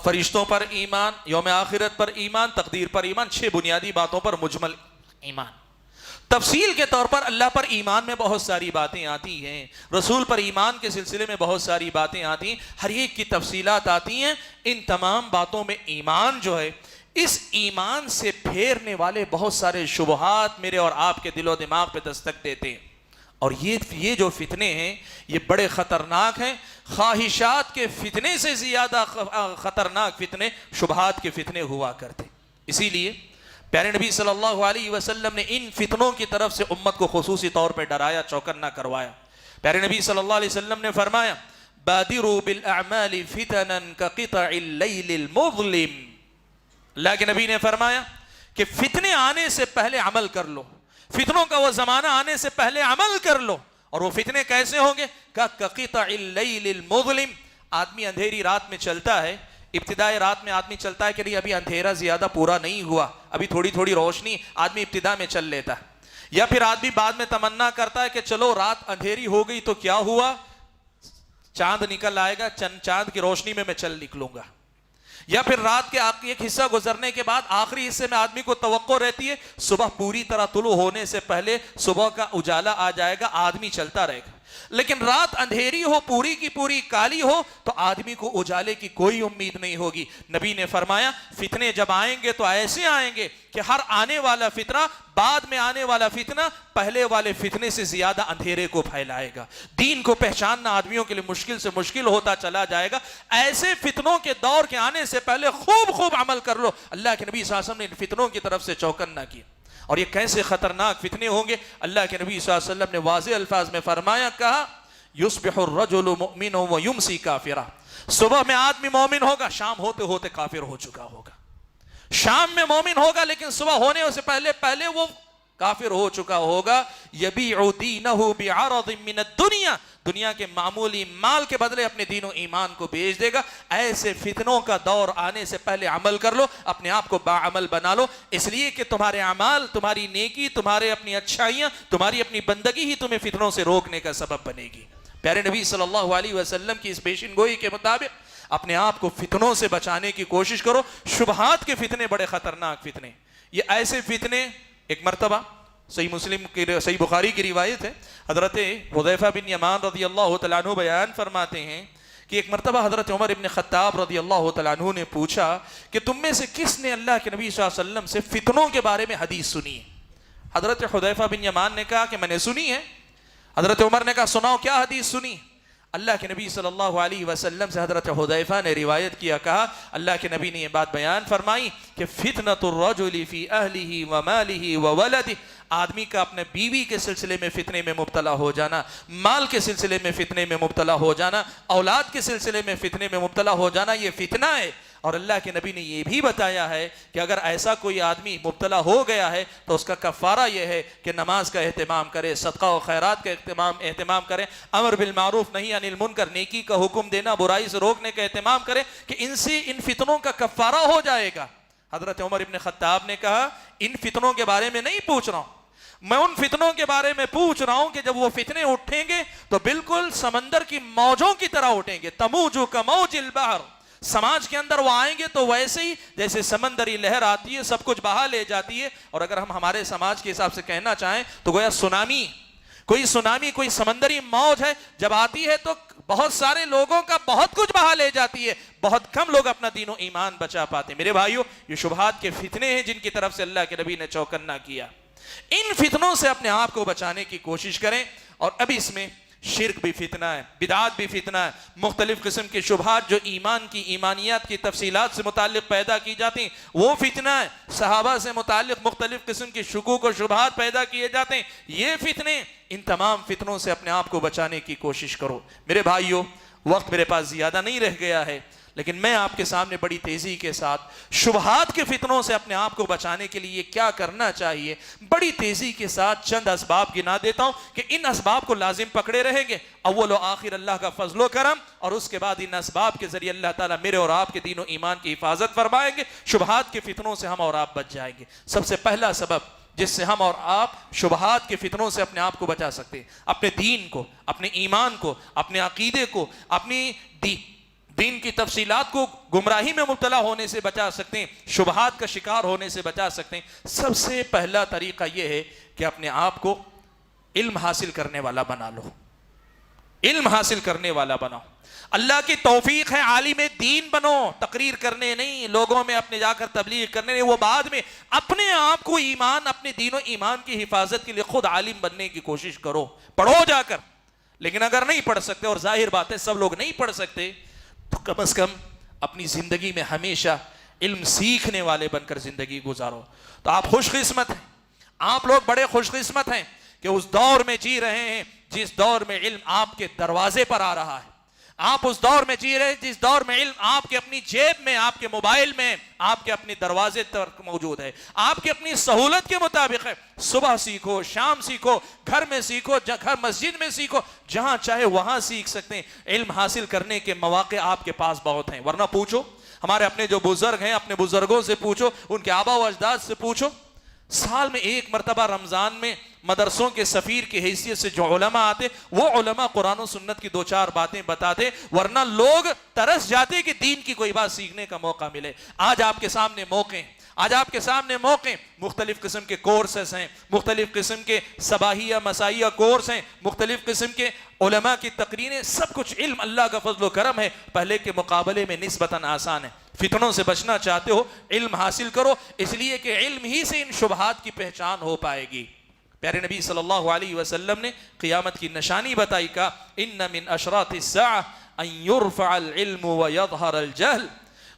فرشتوں پر ایمان، یوم آخرت پر ایمان، تقدیر پر ایمان، 6 بنیادی باتوں پر مجمل ایمان۔ تفصیل کے طور پر اللہ پر ایمان میں بہت ساری باتیں آتی ہیں، رسول پر ایمان کے سلسلے میں بہت ساری باتیں آتی ہیں، ہر ایک کی تفصیلات آتی ہیں۔ ان تمام باتوں میں ایمان جو ہے، اس ایمان سے پھیرنے والے بہت سارے شبہات میرے اور آپ کے دل و دماغ پہ دستک دیتے ہیں، اور یہ جو فتنے ہیں یہ بڑے خطرناک ہیں۔ خواہشات کے فتنے سے زیادہ خطرناک فتنے شبہات کے فتنے ہوا کرتے۔ اسی لیے پیارے نبی صلی اللہ علیہ وسلم نے ان فتنوں کی طرف سے امت کو خصوصی طور پہ ڈرایا، چوکنا کروایا۔ پیارے نبی صلی اللہ علیہ وسلم نے فرمایا بادروا بالاعمال فتنا كقطع الليل المظلم۔ اللہ کے نبی نے فرمایا کہ فتنے آنے سے پہلے عمل کر لو، فتنوں کا وہ زمانہ آنے سے پہلے عمل کر لو۔ اور وہ فتنے کیسے ہوں گے؟ كقطع الليل المظلم۔ آدمی اندھیری رات میں چلتا ہے، ابتدائی رات میں آدمی چلتا ہے کہ نہیں ابھی اندھیرا زیادہ پورا نہیں ہوا، ابھی تھوڑی تھوڑی روشنی، آدمی ابتدا میں چل لیتا ہے۔ یا پھر آدمی بعد میں تمنا کرتا ہے کہ چلو رات اندھیری ہو گئی تو کیا ہوا، چاند نکل آئے گا، چاند کی روشنی میں چل نکلوں گا۔ یا پھر رات کے ایک حصہ گزرنے کے بعد آخری حصے میں آدمی کو توقع رہتی ہے صبح پوری طرح طلوع ہونے سے پہلے صبح کا اجالا آ جائے گا، آدمی چلتا رہے گا۔ لیکن رات اندھیری ہو، پوری کی پوری کالی ہو، تو آدمی کو اجالے کی کوئی امید نہیں ہوگی۔ نبی نے فرمایا فتنے جب آئیں گے تو ایسے آئیں گے کہ ہر آنے والا فتنہ، بعد میں آنے والا فتنہ پہلے والے فتنے سے زیادہ اندھیرے کو پھیلائے گا۔ دین کو پہچاننا آدمیوں کے لیے مشکل سے مشکل ہوتا چلا جائے گا۔ ایسے فتنوں کے دور کے آنے سے پہلے خوب عمل کر لو۔ اللہ کے نبی صلی اللہ علیہ وسلم نے ان فتنوں کی طرف سے چوکن نہ کی۔ اور یہ کیسے خطرناک فتنے ہوں گے؟ اللہ کے نبی صلی اللہ علیہ وسلم نے واضح الفاظ میں فرمایا، کہا یصبح الرجل مؤمنا ویمسی کافرا۔ صبح میں آدمی مومن ہوگا، شام ہوتے ہوتے کافر ہو چکا ہوگا۔ شام میں مومن ہوگا لیکن صبح ہونے سے پہلے وہ کافر ہو چکا ہوگا۔ یبیع دینہ بعرض من الدنیا، دنیا کے معمولی مال کے بدلے اپنے دین و ایمان کو بیچ دے گا۔ ایسے فتنوں کا دور آنے سے پہلے عمل کر لو، اپنے آپ کو باعمل بنا لو، اس لیے کہ تمہارے اعمال، تمہاری نیکی، تمہارے اپنی اچھائیاں، تمہاری اپنی بندگی ہی تمہیں فتنوں سے روکنے کا سبب بنے گی۔ پیارے نبی صلی اللہ علیہ وسلم کی اس پیشن گوئی کے مطابق اپنے آپ کو فتنوں سے بچانے کی کوشش کرو۔ شبہات کے فتنے بڑے خطرناک فتنے، یہ ایسے فتنے، ایک مرتبہ صحیح بخاری کی روایت ہے، حضرت حذیفہ بن یمان رضی اللہ تعالیٰ عنہ بیان فرماتے ہیں کہ ایک مرتبہ حضرت عمر ابن خطاب رضی اللہ تعالیٰ عنہ نے پوچھا کہ تم میں سے کس نے اللہ کے نبی صلی اللہ علیہ وسلم سے فتنوں کے بارے میں حدیث سنی ہے؟ حضرت حذیفہ بن یمان نے کہا کہ میں نے سنی ہے۔ حضرت عمر نے کہا سناؤ کیا حدیث سنی؟ اللہ کے نبی صلی اللہ علیہ وسلم سے حضرت حذیفہ نے روایت کیا، کہا اللہ کے نبی نے یہ بات بیان فرمائی کہ فتنۃ الرجل فی اہلہ ومالہ وولدہ، آدمی کا اپنے بیوی کے سلسلے میں فتنے میں مبتلا ہو جانا، مال کے سلسلے میں فتنے میں مبتلا ہو جانا، اولاد کے سلسلے میں فتنے میں مبتلا ہو جانا، یہ فتنہ ہے۔ اور اللہ کے نبی نے یہ بھی بتایا ہے کہ اگر ایسا کوئی آدمی مبتلا ہو گیا ہے تو اس کا کفارہ یہ ہے کہ نماز کا اہتمام کرے، صدقہ و خیرات کا اہتمام کرے، امر بالمعروف نہی عن المنکر، نیکی کا حکم دینا، برائی سے روکنے کا اہتمام کرے، کہ ان فتنوں کا کفارہ ہو جائے گا۔ حضرت عمر ابن خطاب نے کہا ان فتنوں کے بارے میں نہیں پوچھ رہا ہوں، میں ان فتنوں کے بارے میں پوچھ رہا ہوں کہ جب وہ فتنے اٹھیں گے تو بالکل سمندر کی موجوں کی طرح اٹھیں گے، تموج کموج البحر، سماج کے اندر وہ آئیں گے تو ویسے ہی جیسے سمندری لہر آتی ہے سب کچھ بہا لے جاتی ہے۔ اور اگر ہم ہمارے سماج کے حساب سے کہنا چاہیں تو گویا سونامی، کوئی سمندری موج ہے، جب آتی ہے تو بہت سارے لوگوں کا بہت کچھ بہا لے جاتی ہے، بہت کم لوگ اپنا دین و ایمان بچا پاتے ہیں۔ میرے بھائیو، یہ شبہات کے فتنے ہیں جن کی طرف سے اللہ کے نبی نے چوکن نہ کیا۔ ان فتنوں سے اپنے آپ کو بچانے کی کوشش کریں۔ اور اب اس میں شرک بھی فتنہ ہے، بدعات بھی فتنہ ہے، مختلف قسم کے شبہات جو ایمان کی، ایمانیات کی تفصیلات سے متعلق پیدا کی جاتی ہیں وہ فتنہ ہے، صحابہ سے متعلق مختلف قسم کی شکوک و شبہات پیدا کیے جاتے ہیں یہ فتنے۔ ان تمام فتنوں سے اپنے آپ کو بچانے کی کوشش کرو۔ میرے بھائیو، وقت میرے پاس زیادہ نہیں رہ گیا ہے، لیکن میں آپ کے سامنے بڑی تیزی کے ساتھ شبہات کے فتنوں سے اپنے آپ کو بچانے کے لیے کیا کرنا چاہیے، بڑی تیزی کے ساتھ چند اسباب گنا دیتا ہوں کہ ان اسباب کو لازم پکڑے رہیں گے۔ اول و آخر اللہ کا فضل و کرم، اور اس کے بعد ان اسباب کے ذریعے اللہ تعالیٰ میرے اور آپ کے دین و ایمان کی حفاظت فرمائیں گے، شبہات کے فتنوں سے ہم اور آپ بچ جائیں گے۔ سب سے پہلا سبب جس سے ہم اور آپ شبہات کے فتنوں سے اپنے آپ کو بچا سکتے ہیں، اپنے دین کو، اپنے ایمان کو، اپنے عقیدے کو، اپنی دین کی تفصیلات کو گمراہی میں مبتلا ہونے سے بچا سکتے ہیں، شبہات کا شکار ہونے سے بچا سکتے ہیں۔ سب سے پہلا طریقہ یہ ہے کہ اپنے آپ کو علم حاصل کرنے والا بنا لو، علم حاصل کرنے والا بناؤ. اللہ کی توفیق ہے عالم دین بنو، تقریر کرنے نہیں، لوگوں میں اپنے جا کر تبلیغ کرنے نہیں، وہ بعد میں اپنے آپ کو ایمان، اپنے دین و ایمان کی حفاظت کے لیے خود عالم بننے کی کوشش کرو، پڑھو جا کر. لیکن اگر نہیں پڑھ سکتے، اور ظاہر بات ہے سب لوگ نہیں پڑھ سکتے، تو کم از کم اپنی زندگی میں ہمیشہ علم سیکھنے والے بن کر زندگی گزارو. تو آپ خوش قسمت ہیں، آپ لوگ بڑے خوش قسمت ہیں کہ اس دور میں جی رہے ہیں جس دور میں علم آپ کے دروازے پر آ رہا ہے. آپ اس دور میں جی رہے ہیں جس دور میں علم آپ کے اپنی جیب میں، آپ کے موبائل میں، آپ کے اپنے دروازے پر موجود ہے، آپ کی اپنی سہولت کے مطابق ہے. صبح سیکھو، شام سیکھو، گھر میں سیکھو، گھر مسجد میں سیکھو، جہاں چاہے وہاں سیکھ سکتے ہیں. علم حاصل کرنے کے مواقع آپ کے پاس بہت ہیں. ورنہ پوچھو ہمارے اپنے جو بزرگ ہیں، اپنے بزرگوں سے پوچھو، ان کے آبا و اجداد سے پوچھو، سال میں ایک مرتبہ رمضان میں مدرسوں کے سفیر کی حیثیت سے جو علماء آتے، وہ علماء قرآن و سنت کی 2-4 باتیں بتاتے، ورنہ لوگ ترس جاتے کہ دین کی کوئی بات سیکھنے کا موقع ملے. آج آپ کے سامنے موقع ہیں، آج آپ کے سامنے موقع، مختلف قسم کے کورسز ہیں، مختلف قسم کے صباحیہ مسائیہ کورس ہیں، مختلف قسم کے علماء کی تقریریں، سب کچھ علم اللہ کا فضل و کرم ہے، پہلے کے مقابلے میں نسبتاً آسان ہے. فتنوں سے بچنا چاہتے ہو، علم حاصل کرو، اس لیے کہ علم ہی سے ان شبہات کی پہچان ہو پائے گی. پیارے نبی صلی اللہ علیہ وسلم نے قیامت کی نشانی بتائی، کہا ان من اشراط الساعہ ان یرفع العلم ویظہر الجہل.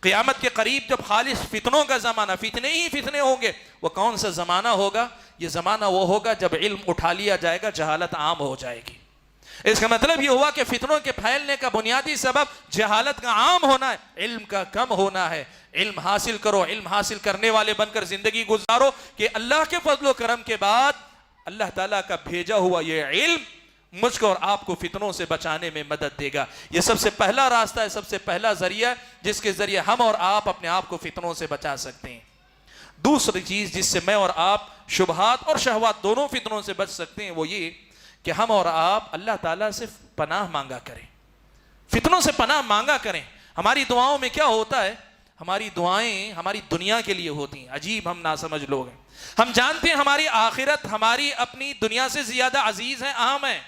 قیامت کے قریب جب خالص فتنوں کا زمانہ، فتنے ہی فتنے ہوں گے، وہ کون سا زمانہ ہوگا؟ یہ زمانہ وہ ہوگا جب علم اٹھا لیا جائے گا، جہالت عام ہو جائے گی. اس کا مطلب یہ ہوا کہ فتنوں کے پھیلنے کا بنیادی سبب جہالت کا عام ہونا ہے، علم کا کم ہونا ہے. علم حاصل کرو، علم حاصل کرنے والے بن کر زندگی گزارو کہ اللہ کے فضل و کرم کے بعد اللہ تعالیٰ کا بھیجا ہوا یہ علم مجھ کو اور آپ کو فتنوں سے بچانے میں مدد دے گا. یہ سب سے پہلا راستہ ہے، سب سے پہلا ذریعہ جس کے ذریعے ہم اور آپ اپنے آپ کو فتنوں سے بچا سکتے ہیں. دوسری چیز جس سے میں اور آپ شبہات اور شہوات دونوں فتنوں سے بچ سکتے ہیں، وہ یہ کہ ہم اور آپ اللہ تعالیٰ سے پناہ مانگا کریں، فتنوں سے پناہ مانگا کریں. ہماری دعاؤں میں کیا ہوتا ہے؟ ہماری دعائیں ہماری دنیا کے لیے ہوتی ہیں. عجیب ہم ناسمجھ لوگ ہیں. ہم جانتے ہیں ہماری آخرت ہماری اپنی دنیا سے زیادہ عزیز ہے، اہم ہے.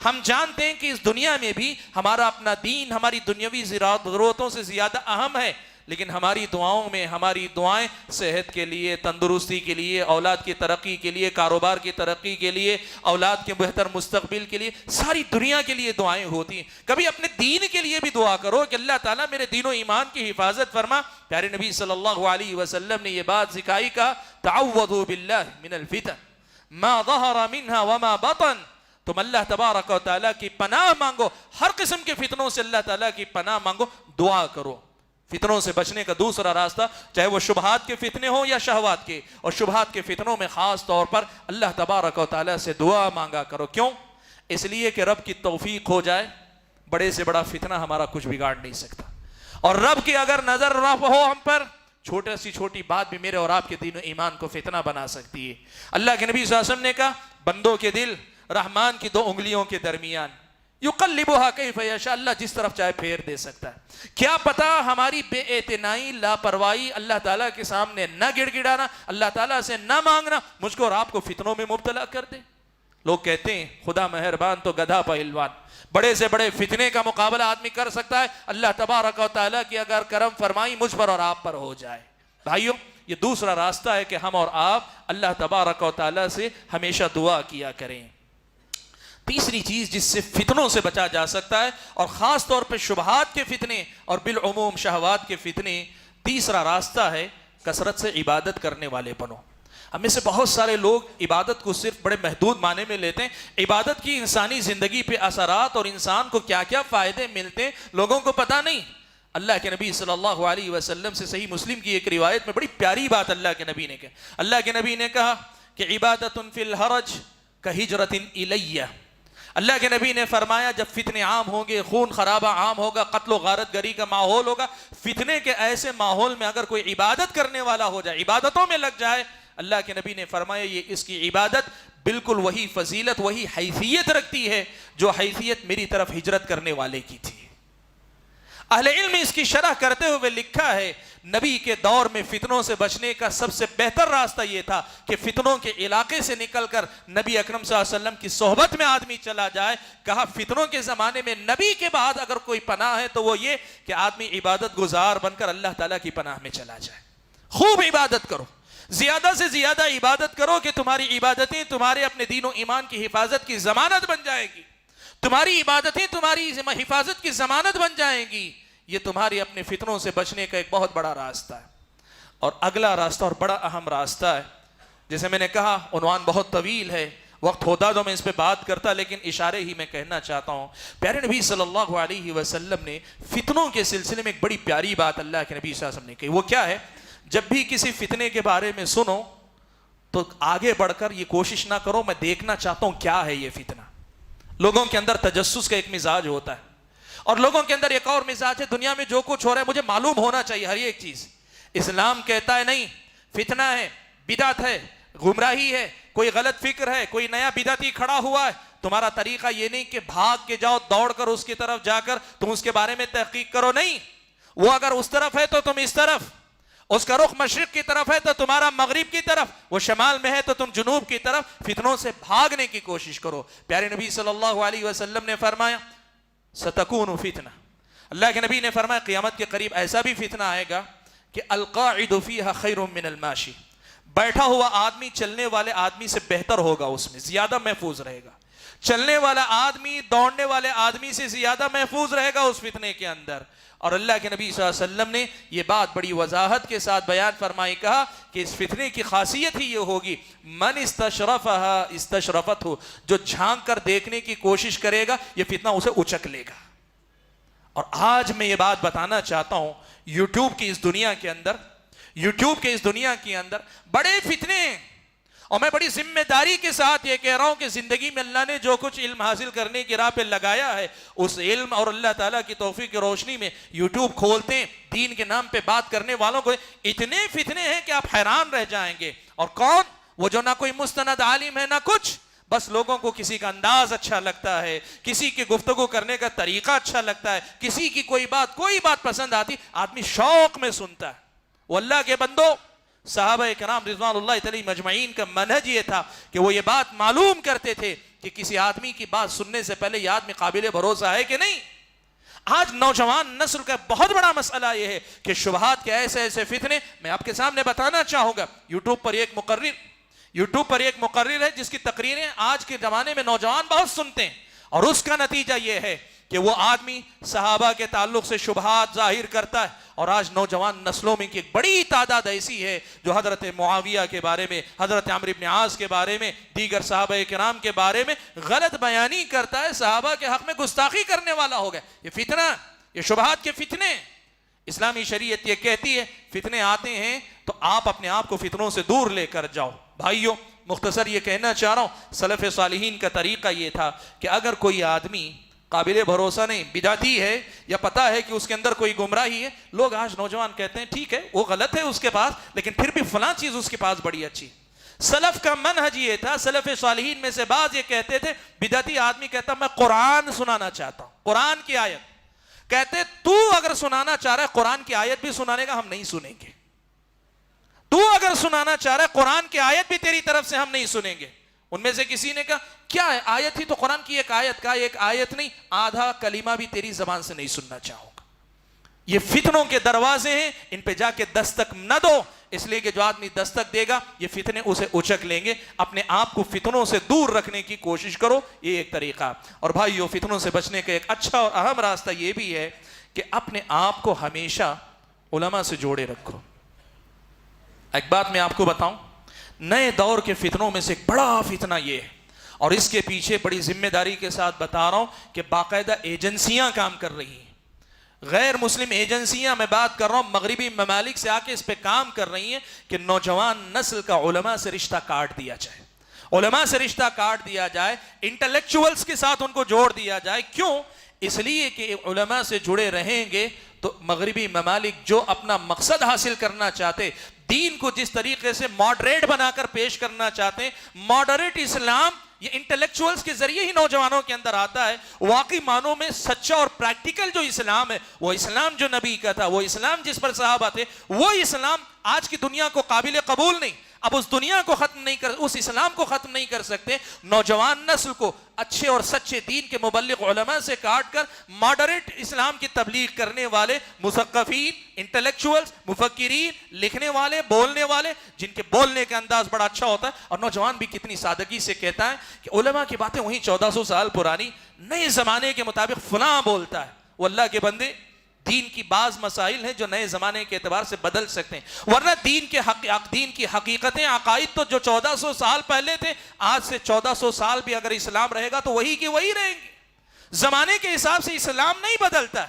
ہم جانتے ہیں کہ اس دنیا میں بھی ہمارا اپنا دین ہماری دنیاوی ضرورتوں سے زیادہ اہم ہے. لیکن ہماری دعاؤں میں ہماری دعائیں صحت کے لیے، تندرستی کے لیے، اولاد کی ترقی کے لیے، کاروبار کی ترقی کے لیے، اولاد کے بہتر مستقبل کے لیے، ساری دنیا کے لیے دعائیں ہوتی ہیں. کبھی اپنے دین کے لیے بھی دعا کرو کہ اللہ تعالیٰ میرے دین و ایمان کی حفاظت فرما. پیارے نبی صلی اللہ علیہ وسلم نے یہ بات سکھائی، کا تعوذوا باللہ من الفتن ما ظہر منها وما بطن. تم اللہ تبارک و تعالیٰ کی پناہ مانگو، ہر قسم کے فتنوں سے اللہ تعالیٰ کی پناہ مانگو، دعا کرو. فتنوں سے بچنے کا دوسرا راستہ، چاہے وہ شبہات کے فتنے ہوں یا شہوات کے، اور شبہات کے فتنوں میں خاص طور پر اللہ تبارک و تعالیٰ سے دعا مانگا کرو. کیوں؟ اس لیے کہ رب کی توفیق ہو جائے، بڑے سے بڑا فتنہ ہمارا کچھ بگاڑ نہیں سکتا. اور رب کی اگر نظر رب ہو ہم پر، چھوٹی سی چھوٹی بات بھی میرے اور آپ کے دین و ایمان کو فتنہ بنا سکتی ہے. اللہ کے نبی صلی اللہ علیہ وسلم نے کہا، بندوں کے دل رحمان کی 2 انگلیوں کے درمیان، یقلبها کیف یشاء، اللہ جس طرف چاہے پھیر دے سکتا ہے. کیا پتا ہماری بے اعتنائی، لاپرواہی، اللہ تعالیٰ کے سامنے نہ گڑ گڑانا، اللہ تعالیٰ سے نہ مانگنا مجھ کو اور آپ کو فتنوں میں مبتلا کر دے. لوگ کہتے ہیں خدا مہربان تو گدھا پہلوان، بڑے سے بڑے فتنے کا مقابلہ آدمی کر سکتا ہے، اللہ تبارک و تعالیٰ کی اگر کرم فرمائی مجھ پر اور آپ پر ہو جائے. بھائیوں، یہ دوسرا راستہ ہے کہ ہم اور آپ اللہ تبارک و تعالیٰ سے ہمیشہ دعا کیا کریں. تیسری چیز جس سے فتنوں سے بچا جا سکتا ہے، اور خاص طور پہ شبہات کے فتنے اور بالعموم شہوات کے فتنے، تیسرا راستہ ہے کثرت سے عبادت کرنے والے بنو. ہم میں سے بہت سارے لوگ عبادت کو صرف بڑے محدود معنی میں لیتے ہیں. عبادت کی انسانی زندگی پہ اثرات اور انسان کو کیا کیا فائدے ملتے ہیں لوگوں کو پتہ نہیں. اللہ کے نبی صلی اللہ علیہ وسلم سے صحیح مسلم کی ایک روایت میں بڑی پیاری بات اللہ کے نبی نے کہا. اللہ کے نبی نے کہا کہ عبادت فی الحرج کہجرۃ الیہ. اللہ کے نبی نے فرمایا جب فتنے عام ہوں گے، خون خرابہ عام ہوگا، قتل و غارت گری کا ماحول ہوگا، فتنے کے ایسے ماحول میں اگر کوئی عبادت کرنے والا ہو جائے، عبادتوں میں لگ جائے، اللہ کے نبی نے فرمایا یہ اس کی عبادت بالکل وہی فضیلت، وہی حیثیت رکھتی ہے جو حیثیت میری طرف ہجرت کرنے والے کی تھی. اہل علم اس کی شرح کرتے ہوئے لکھا ہے نبی کے دور میں فتنوں سے بچنے کا سب سے بہتر راستہ یہ تھا کہ فتنوں کے علاقے سے نکل کر نبی اکرم صلی اللہ علیہ وسلم کی صحبت میں آدمی چلا جائے. کہا فتنوں کے زمانے میں نبی کے بعد اگر کوئی پناہ ہے تو وہ یہ کہ آدمی عبادت گزار بن کر اللہ تعالیٰ کی پناہ میں چلا جائے. خوب عبادت کرو, زیادہ سے زیادہ عبادت کرو کہ تمہاری عبادتیں تمہارے اپنے دین و ایمان کی حفاظت کی ضمانت بن جائے گی. تمہاری عبادتیں تمہاری حفاظت کی ضمانت بن جائیں گی. یہ تمہاری اپنے فتنوں سے بچنے کا ایک بہت بڑا راستہ ہے. اور اگلا راستہ اور بڑا اہم راستہ ہے, جیسے میں نے کہا عنوان بہت طویل ہے, وقت ہوتا تو میں اس پہ بات کرتا, لیکن اشارے ہی میں کہنا چاہتا ہوں. پیارے نبی صلی اللہ علیہ وسلم نے فتنوں کے سلسلے میں ایک بڑی پیاری بات اللہ کے نبی صلی اللہ علیہ وسلم نے کہی. وہ کیا ہے؟ جب بھی کسی فتنے کے بارے میں سنو تو آگے بڑھ کر یہ کوشش نہ کرو میں دیکھنا چاہتا ہوں کیا ہے یہ فتنہ. لوگوں کے اندر تجسس کا ایک مزاج ہوتا ہے, اور لوگوں کے اندر ایک اور مزاج ہے دنیا میں جو کچھ ہو رہا ہے مجھے معلوم ہونا چاہیے ہر ایک چیز. اسلام کہتا ہے نہیں, فتنہ ہے, بدعت ہے, گمراہی ہے, کوئی غلط فکر ہے, کوئی نیا بدعتی کھڑا ہوا ہے. تمہارا طریقہ یہ نہیں کہ بھاگ کے جاؤ, دوڑ کر اس کی طرف جا کر تم اس کے بارے میں تحقیق کرو. نہیں, وہ اگر اس طرف ہے تو تم اس طرف, اس کا رخ مشرق کی طرف ہے تو تمہارا مغرب کی طرف, وہ شمال میں ہے تو تم جنوب کی طرف. فتنوں سے بھاگنے کی کوشش کرو. پیارے نبی صلی اللہ علیہ وسلم نے فرمایا ستکون فتنہ, اللہ کے نبی نے فرمایا قیامت کے قریب ایسا بھی فتنہ آئے گا کہ القاعد فیہا خیر من الماشی, بیٹھا ہوا آدمی چلنے والے آدمی سے بہتر ہوگا, اس میں زیادہ محفوظ رہے گا. چلنے والا آدمی دوڑنے والے آدمی سے زیادہ محفوظ رہے گا اس فتنے کے اندر. اور اللہ کے نبی صلی اللہ علیہ وسلم نے یہ بات بڑی وضاحت کے ساتھ بیان فرمائی, کہا کہ اس فتنے کی خاصیت ہی یہ ہوگی من استشرفہا استشرفتہ, جو جھانک کر دیکھنے کی کوشش کرے گا یہ فتنہ اسے اچک لے گا. اور آج میں یہ بات بتانا چاہتا ہوں, یوٹیوب کی اس دنیا کے اندر بڑے فتنے ہیں, اور میں بڑی ذمہ داری کے ساتھ یہ کہہ رہا ہوں کہ زندگی میں اللہ نے جو کچھ علم حاصل کرنے کی راہ پہ لگایا ہے, اس علم اور اللہ تعالیٰ کی توفیق کی روشنی میں یوٹیوب کھولتے ہیں, دین کے نام پہ بات کرنے والوں کو اتنے فتنے ہیں کہ آپ حیران رہ جائیں گے. اور کون؟ وہ جو نہ کوئی مستند عالم ہے نہ کچھ, بس لوگوں کو کسی کا انداز اچھا لگتا ہے, کسی کی گفتگو کرنے کا طریقہ اچھا لگتا ہے, کسی کی کوئی بات پسند آتی, آدمی شوق میں سنتا ہے. وہ اللہ کے بندو, صحابہ کرام رضوان اللہ علیہم مجمعین کا منہج یہ تھا کہ وہ یہ بات معلوم کرتے تھے کہ کسی آدمی کی بات سننے سے پہلے یہ آدمی قابل بھروسہ ہے کہ نہیں. آج نوجوان نسل کا بہت بڑا مسئلہ یہ ہے کہ شبہات کے ایسے فتنے میں آپ کے سامنے بتانا چاہوں گا. یوٹیوب پر ایک مقرر ہے جس کی تقریریں آج کے زمانے میں نوجوان بہت سنتے ہیں, اور اس کا نتیجہ یہ ہے کہ وہ آدمی صحابہ کے تعلق سے شبہات ظاہر کرتا ہے. اور آج نوجوان نسلوں میں کی ایک بڑی تعداد ایسی ہے جو حضرت معاویہ کے بارے میں, حضرت عمرو بن عاص کے بارے میں, دیگر صحابہ کرام کے بارے میں غلط بیانی کرتا ہے, صحابہ کے حق میں گستاخی کرنے والا ہو گیا. یہ فتنہ, یہ شبہات کے فتنے. اسلامی شریعت یہ کہتی ہے فتنے آتے ہیں تو آپ اپنے آپ کو فتنوں سے دور لے کر جاؤ. بھائیو, مختصر یہ کہنا چاہ رہا ہوں, سلف صالحین کا طریقہ یہ تھا کہ اگر کوئی آدمی قابل بھروسہ نہیں, بدعتی ہے, یا پتا ہے کہ اس کے اندر کوئی گمراہی ہے, لوگ آج نوجوان کہتے ہیں ٹھیک ہے وہ غلط ہے اس کے پاس, لیکن پھر بھی فلاں چیز اس کے پاس بڑی اچھی. سلف کا منہج یہ تھا, سلف صالحین میں سے بعض یہ کہتے تھے, بدعتی آدمی کہتا میں قرآن سنانا چاہتا ہوں, قرآن کی آیت, کہتے تو اگر سنانا چاہ رہا ہے قرآن کی آیت بھی سنانے کا ہم نہیں سنیں گے. تو اگر سنانا چاہ رہا ہے قرآن کی آیت بھی تیری طرف سے ہم نہیں سنیں گے. ان میں سے کسی نے کہا کیا ہے آیت ہی تو قرآن کی ایک آیت, کا ایک آیت نہیں, آدھا کلمہ بھی تیری زبان سے نہیں سننا چاہوں گا. یہ فتنوں کے دروازے ہیں, ان پہ جا کے دستک نہ دو, اس لیے کہ جو آدمی دستک دے گا یہ فتنے اسے اچک لیں گے. اپنے آپ کو فتنوں سے دور رکھنے کی کوشش کرو, یہ ایک طریقہ. اور بھائیو, فتنوں سے بچنے کا ایک اچھا اور اہم راستہ یہ بھی ہے کہ اپنے آپ کو ہمیشہ علماء سے جوڑے رکھو. ایک بات میں آپ کو بتاؤں, نئے دور کے فتنوں میں سے ایک بڑا فتنہ یہ ہے, اور اس کے پیچھے بڑی ذمہ داری کے ساتھ بتا رہا ہوں کہ باقاعدہ ایجنسیاں کام کر رہی ہیں, غیر مسلم ایجنسیاں, میں بات کر رہا ہوں مغربی ممالک سے آ کے اس پہ کام کر رہی ہیں کہ نوجوان نسل کا علماء سے رشتہ کاٹ دیا جائے, علماء سے رشتہ کاٹ دیا جائے, انٹلیکچوئلز کے ساتھ ان کو جوڑ دیا جائے. کیوں؟ اس لیے کہ علماء سے جڑے رہیں گے تو مغربی ممالک جو اپنا مقصد حاصل کرنا چاہتے, دین کو جس طریقے سے ماڈریٹ بنا کر پیش کرنا چاہتے ہیں, ماڈریٹ اسلام یہ انٹلیکچوئلز کے ذریعے ہی نوجوانوں کے اندر آتا ہے. واقعی معنوں میں سچا اور پریکٹیکل جو اسلام ہے، وہ اسلام جو نبی کا تھا، وہ اسلام جس پر صحابہ تھے، وہ اسلام آج کی دنیا کو قابل قبول نہیں. اب اس دنیا کو ختم نہیں کر، اس اسلام کو ختم نہیں کر سکتے. نوجوان نسل کو اچھے اور سچے دین کے مبلغ علماء سے کاٹ کر ماڈریٹ اسلام کی تبلیغ کرنے والے مثقفین، انٹلیکچوئلز، مفکرین، لکھنے والے، بولنے والے، جن کے بولنے کا انداز بڑا اچھا ہوتا ہے. اور نوجوان بھی کتنی سادگی سے کہتا ہے کہ علماء کی باتیں وہیں 1400 سال پرانی، نئے زمانے کے مطابق فلاں بولتا ہے. وہ اللہ کے بندے، دین کی بعض مسائل ہیں جو نئے زمانے کے اعتبار سے بدل سکتے ہیں، ورنہ دین کی حقیقتیں، عقائد تو جو 1400 سال پہلے تھے، آج سے 1400 سال بھی اگر اسلام رہے گا تو وہی کی وہی رہیں گے. زمانے کے حساب سے اسلام نہیں بدلتا،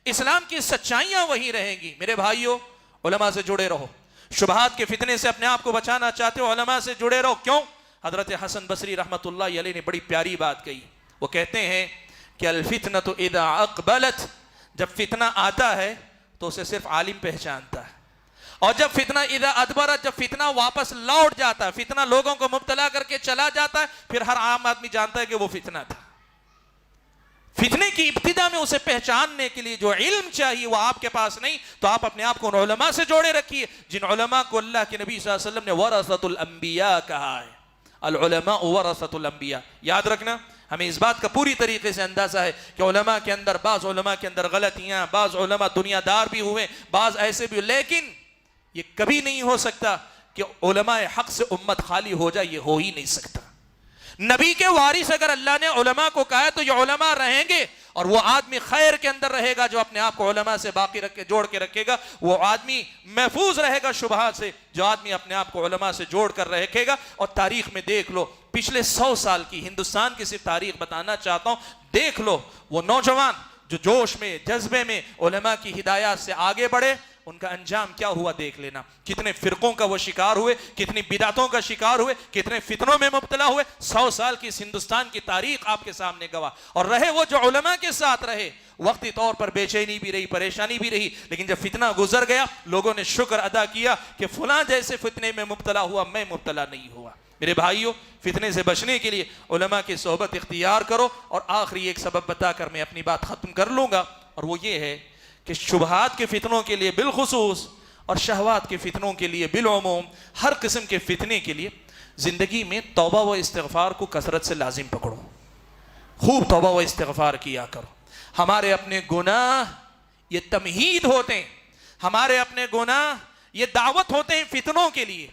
اسلام کی سچائیاں وہی رہیں گی. میرے بھائیوں، علماء سے جڑے رہو. شبہات کے فتنے سے اپنے آپ کو بچانا چاہتے ہو، علماء سے جڑے رہو. کیوں؟ حضرت حسن بصری رحمۃ اللہ علیہ نے بڑی پیاری بات کہی. وہ کہتے ہیں کہ الفتنۃ اذا اقبلت، جب فتنہ آتا ہے تو اسے صرف عالم پہچانتا ہے، اور جب فتنہ اذا ادبرت، جب فتنہ واپس لوٹ جاتا ہے، فتنہ لوگوں کو مبتلا کر کے چلا جاتا ہے، پھر ہر عام آدمی جانتا ہے کہ وہ فتنہ تھا. فتنے کی ابتدا میں اسے پہچاننے کے لیے جو علم چاہیے وہ آپ کے پاس نہیں، تو آپ اپنے آپ کو ان علماء سے جوڑے رکھیے جن علماء کو اللہ کے نبی صلی اللہ علیہ وسلم نے ورثۃ الانبیاء کہا ہے. العلماء ورثۃ الانبیاء. یاد رکھنا، ہمیں اس بات کا پوری طریقے سے اندازہ ہے کہ علماء کے اندر، بعض علماء کے اندر غلطیاں، بعض علماء دنیا دار بھی ہوئے، بعض ایسے بھی، لیکن یہ کبھی نہیں ہو سکتا کہ علماء حق سے امت خالی ہو جائے. یہ ہو ہی نہیں سکتا. نبی کے وارث اگر اللہ نے علماء کو کہا ہے تو یہ علماء رہیں گے، اور وہ آدمی خیر کے اندر رہے گا جو اپنے آپ کو علماء سے باقی رکھ کے جوڑ کے رکھے گا. وہ آدمی محفوظ رہے گا شبہات سے جو آدمی اپنے آپ کو علماء سے جوڑ کر رکھے گا. اور تاریخ میں دیکھ لو، پچھلے 100 سال کی ہندوستان کی صرف تاریخ بتانا چاہتا ہوں. دیکھ لو وہ نوجوان جو جوش میں، جذبے میں علماء کی ہدایات سے آگے بڑھے، ان کا انجام کیا ہوا دیکھ لینا. کتنے فرقوں کا وہ شکار ہوئے، کتنی بدعتوں کا شکار ہوئے، کتنے فتنوں میں مبتلا ہوئے. 100 سال کی اس ہندوستان کی تاریخ آپ کے سامنے گواہ. اور رہے وہ جو علماء کے ساتھ رہے، وقتی طور پر بے چینی بھی رہی، پریشانی بھی رہی، لیکن جب فتنہ گزر گیا لوگوں نے شکر ادا کیا کہ فلاں جیسے فتنے میں مبتلا ہوا، میں مبتلا نہیں ہوا. میرے بھائیوں، فتنے سے بچنے کے لیے علماء کی صحبت اختیار کرو. اور آخری ایک سبب بتا کر میں اپنی بات ختم کر لوں گا، اور وہ یہ ہے کہ شبہات کے فتنوں کے لیے بالخصوص اور شہوات کے فتنوں کے لیے بالعموم، ہر قسم کے فتنے کے لیے زندگی میں توبہ و استغفار کو کثرت سے لازم پکڑو. خوب توبہ و استغفار کیا کرو. ہمارے اپنے گناہ یہ تمہید ہوتے ہیں، ہمارے اپنے گناہ یہ دعوت ہوتے ہیں فتنوں کے لیے.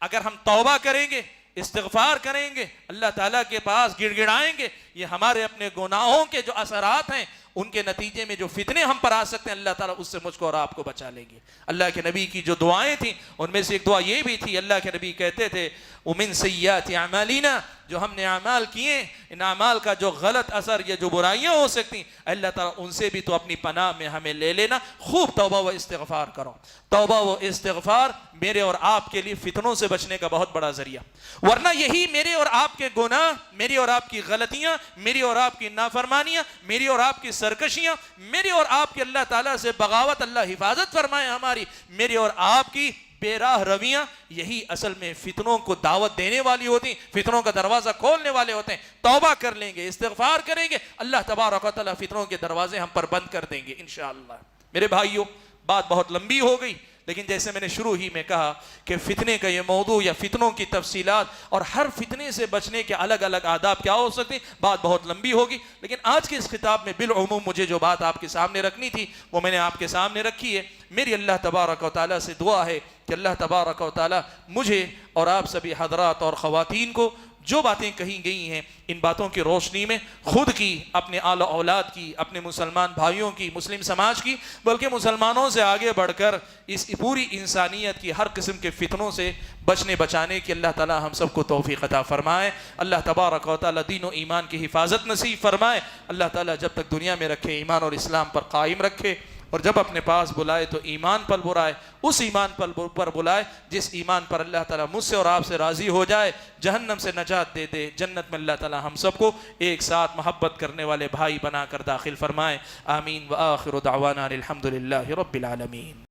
اگر ہم توبہ کریں گے، استغفار کریں گے، اللہ تعالیٰ کے پاس گڑ گڑائیں گے، یہ ہمارے اپنے گناہوں کے جو اثرات ہیں ان کے نتیجے میں جو فتنے ہم پر آ سکتے ہیں، اللہ تعالیٰ اس سے مجھ کو اور آپ کو بچا لیں گے. اللہ کے نبی کی جو دعائیں تھیں ان میں سے ایک دعا یہ بھی تھی، اللہ کے نبی کہتے تھے وَمِن سَيِّئَاتِ أَعْمَالِنَا، جو ہم نے اعمال کیے، ان اعمال کا جو غلط اثر یا جو برائیاں ہو سکتی، اللہ تعالیٰ ان سے بھی تو اپنی پناہ میں ہمیں لے لینا. خوب توبہ و استغفار کرو. توبہ و استغفار میرے اور آپ کے لیے فتنوں سے بچنے کا بہت بڑا ذریعہ. ورنہ یہی میرے اور آپ کے گناہ، میری اور آپ کی غلطیاں، میری اور آپ کی نافرمانیاں، میری اور آپ کی سرکشیاں، میری اور آپ کی اللہ تعالیٰ سے بغاوت، اللہ حفاظت فرمائے ہماری، میری اور آپ کی بے راہ رویاں، یہی اصل میں فتنوں کو دعوت دینے والی ہوتی، فتنوں کا دروازہ کھولنے والے ہوتے ہیں. توبہ کر لیں گے، استغفار کریں گے، اللہ تبارک و تعالیٰ فتنوں کے دروازے ہم پر بند کر دیں گے انشاءاللہ. میرے بھائیوں، بات بہت لمبی ہو گئی، لیکن جیسے میں نے شروع ہی میں کہا کہ فتنے کا یہ موضوع یا فتنوں کی تفصیلات اور ہر فتنے سے بچنے کے الگ الگ آداب کیا ہو سکتے ہیں، بات بہت لمبی ہوگی. لیکن آج کے اس خطاب میں بالعموم مجھے جو بات آپ کے سامنے رکھنی تھی وہ میں نے آپ کے سامنے رکھی ہے. میری اللہ تبارک و تعالیٰ سے دعا ہے کہ اللہ تبارک و تعالیٰ مجھے اور آپ سبھی حضرات اور خواتین کو جو باتیں کہی گئی ہیں ان باتوں کی روشنی میں خود کی، اپنے آل و اولاد کی، اپنے مسلمان بھائیوں کی، مسلم سماج کی، بلکہ مسلمانوں سے آگے بڑھ کر اس پوری انسانیت کی ہر قسم کے فتنوں سے بچنے بچانے کی اللہ تعالی ہم سب کو توفیق عطا فرمائے. اللہ تبارک و تعالی دین و ایمان کی حفاظت نصیب فرمائے. اللہ تعالی جب تک دنیا میں رکھے ایمان اور اسلام پر قائم رکھے، اور جب اپنے پاس بلائے تو ایمان پر بلائے، اس ایمان پر بلائے جس ایمان پر اللہ تعالیٰ مجھ سے اور آپ سے راضی ہو جائے، جہنم سے نجات دے دے، جنت میں اللہ تعالیٰ ہم سب کو ایک ساتھ محبت کرنے والے بھائی بنا کر داخل فرمائے. آمین. وآخر دعوانا الحمدللہ رب العالمین.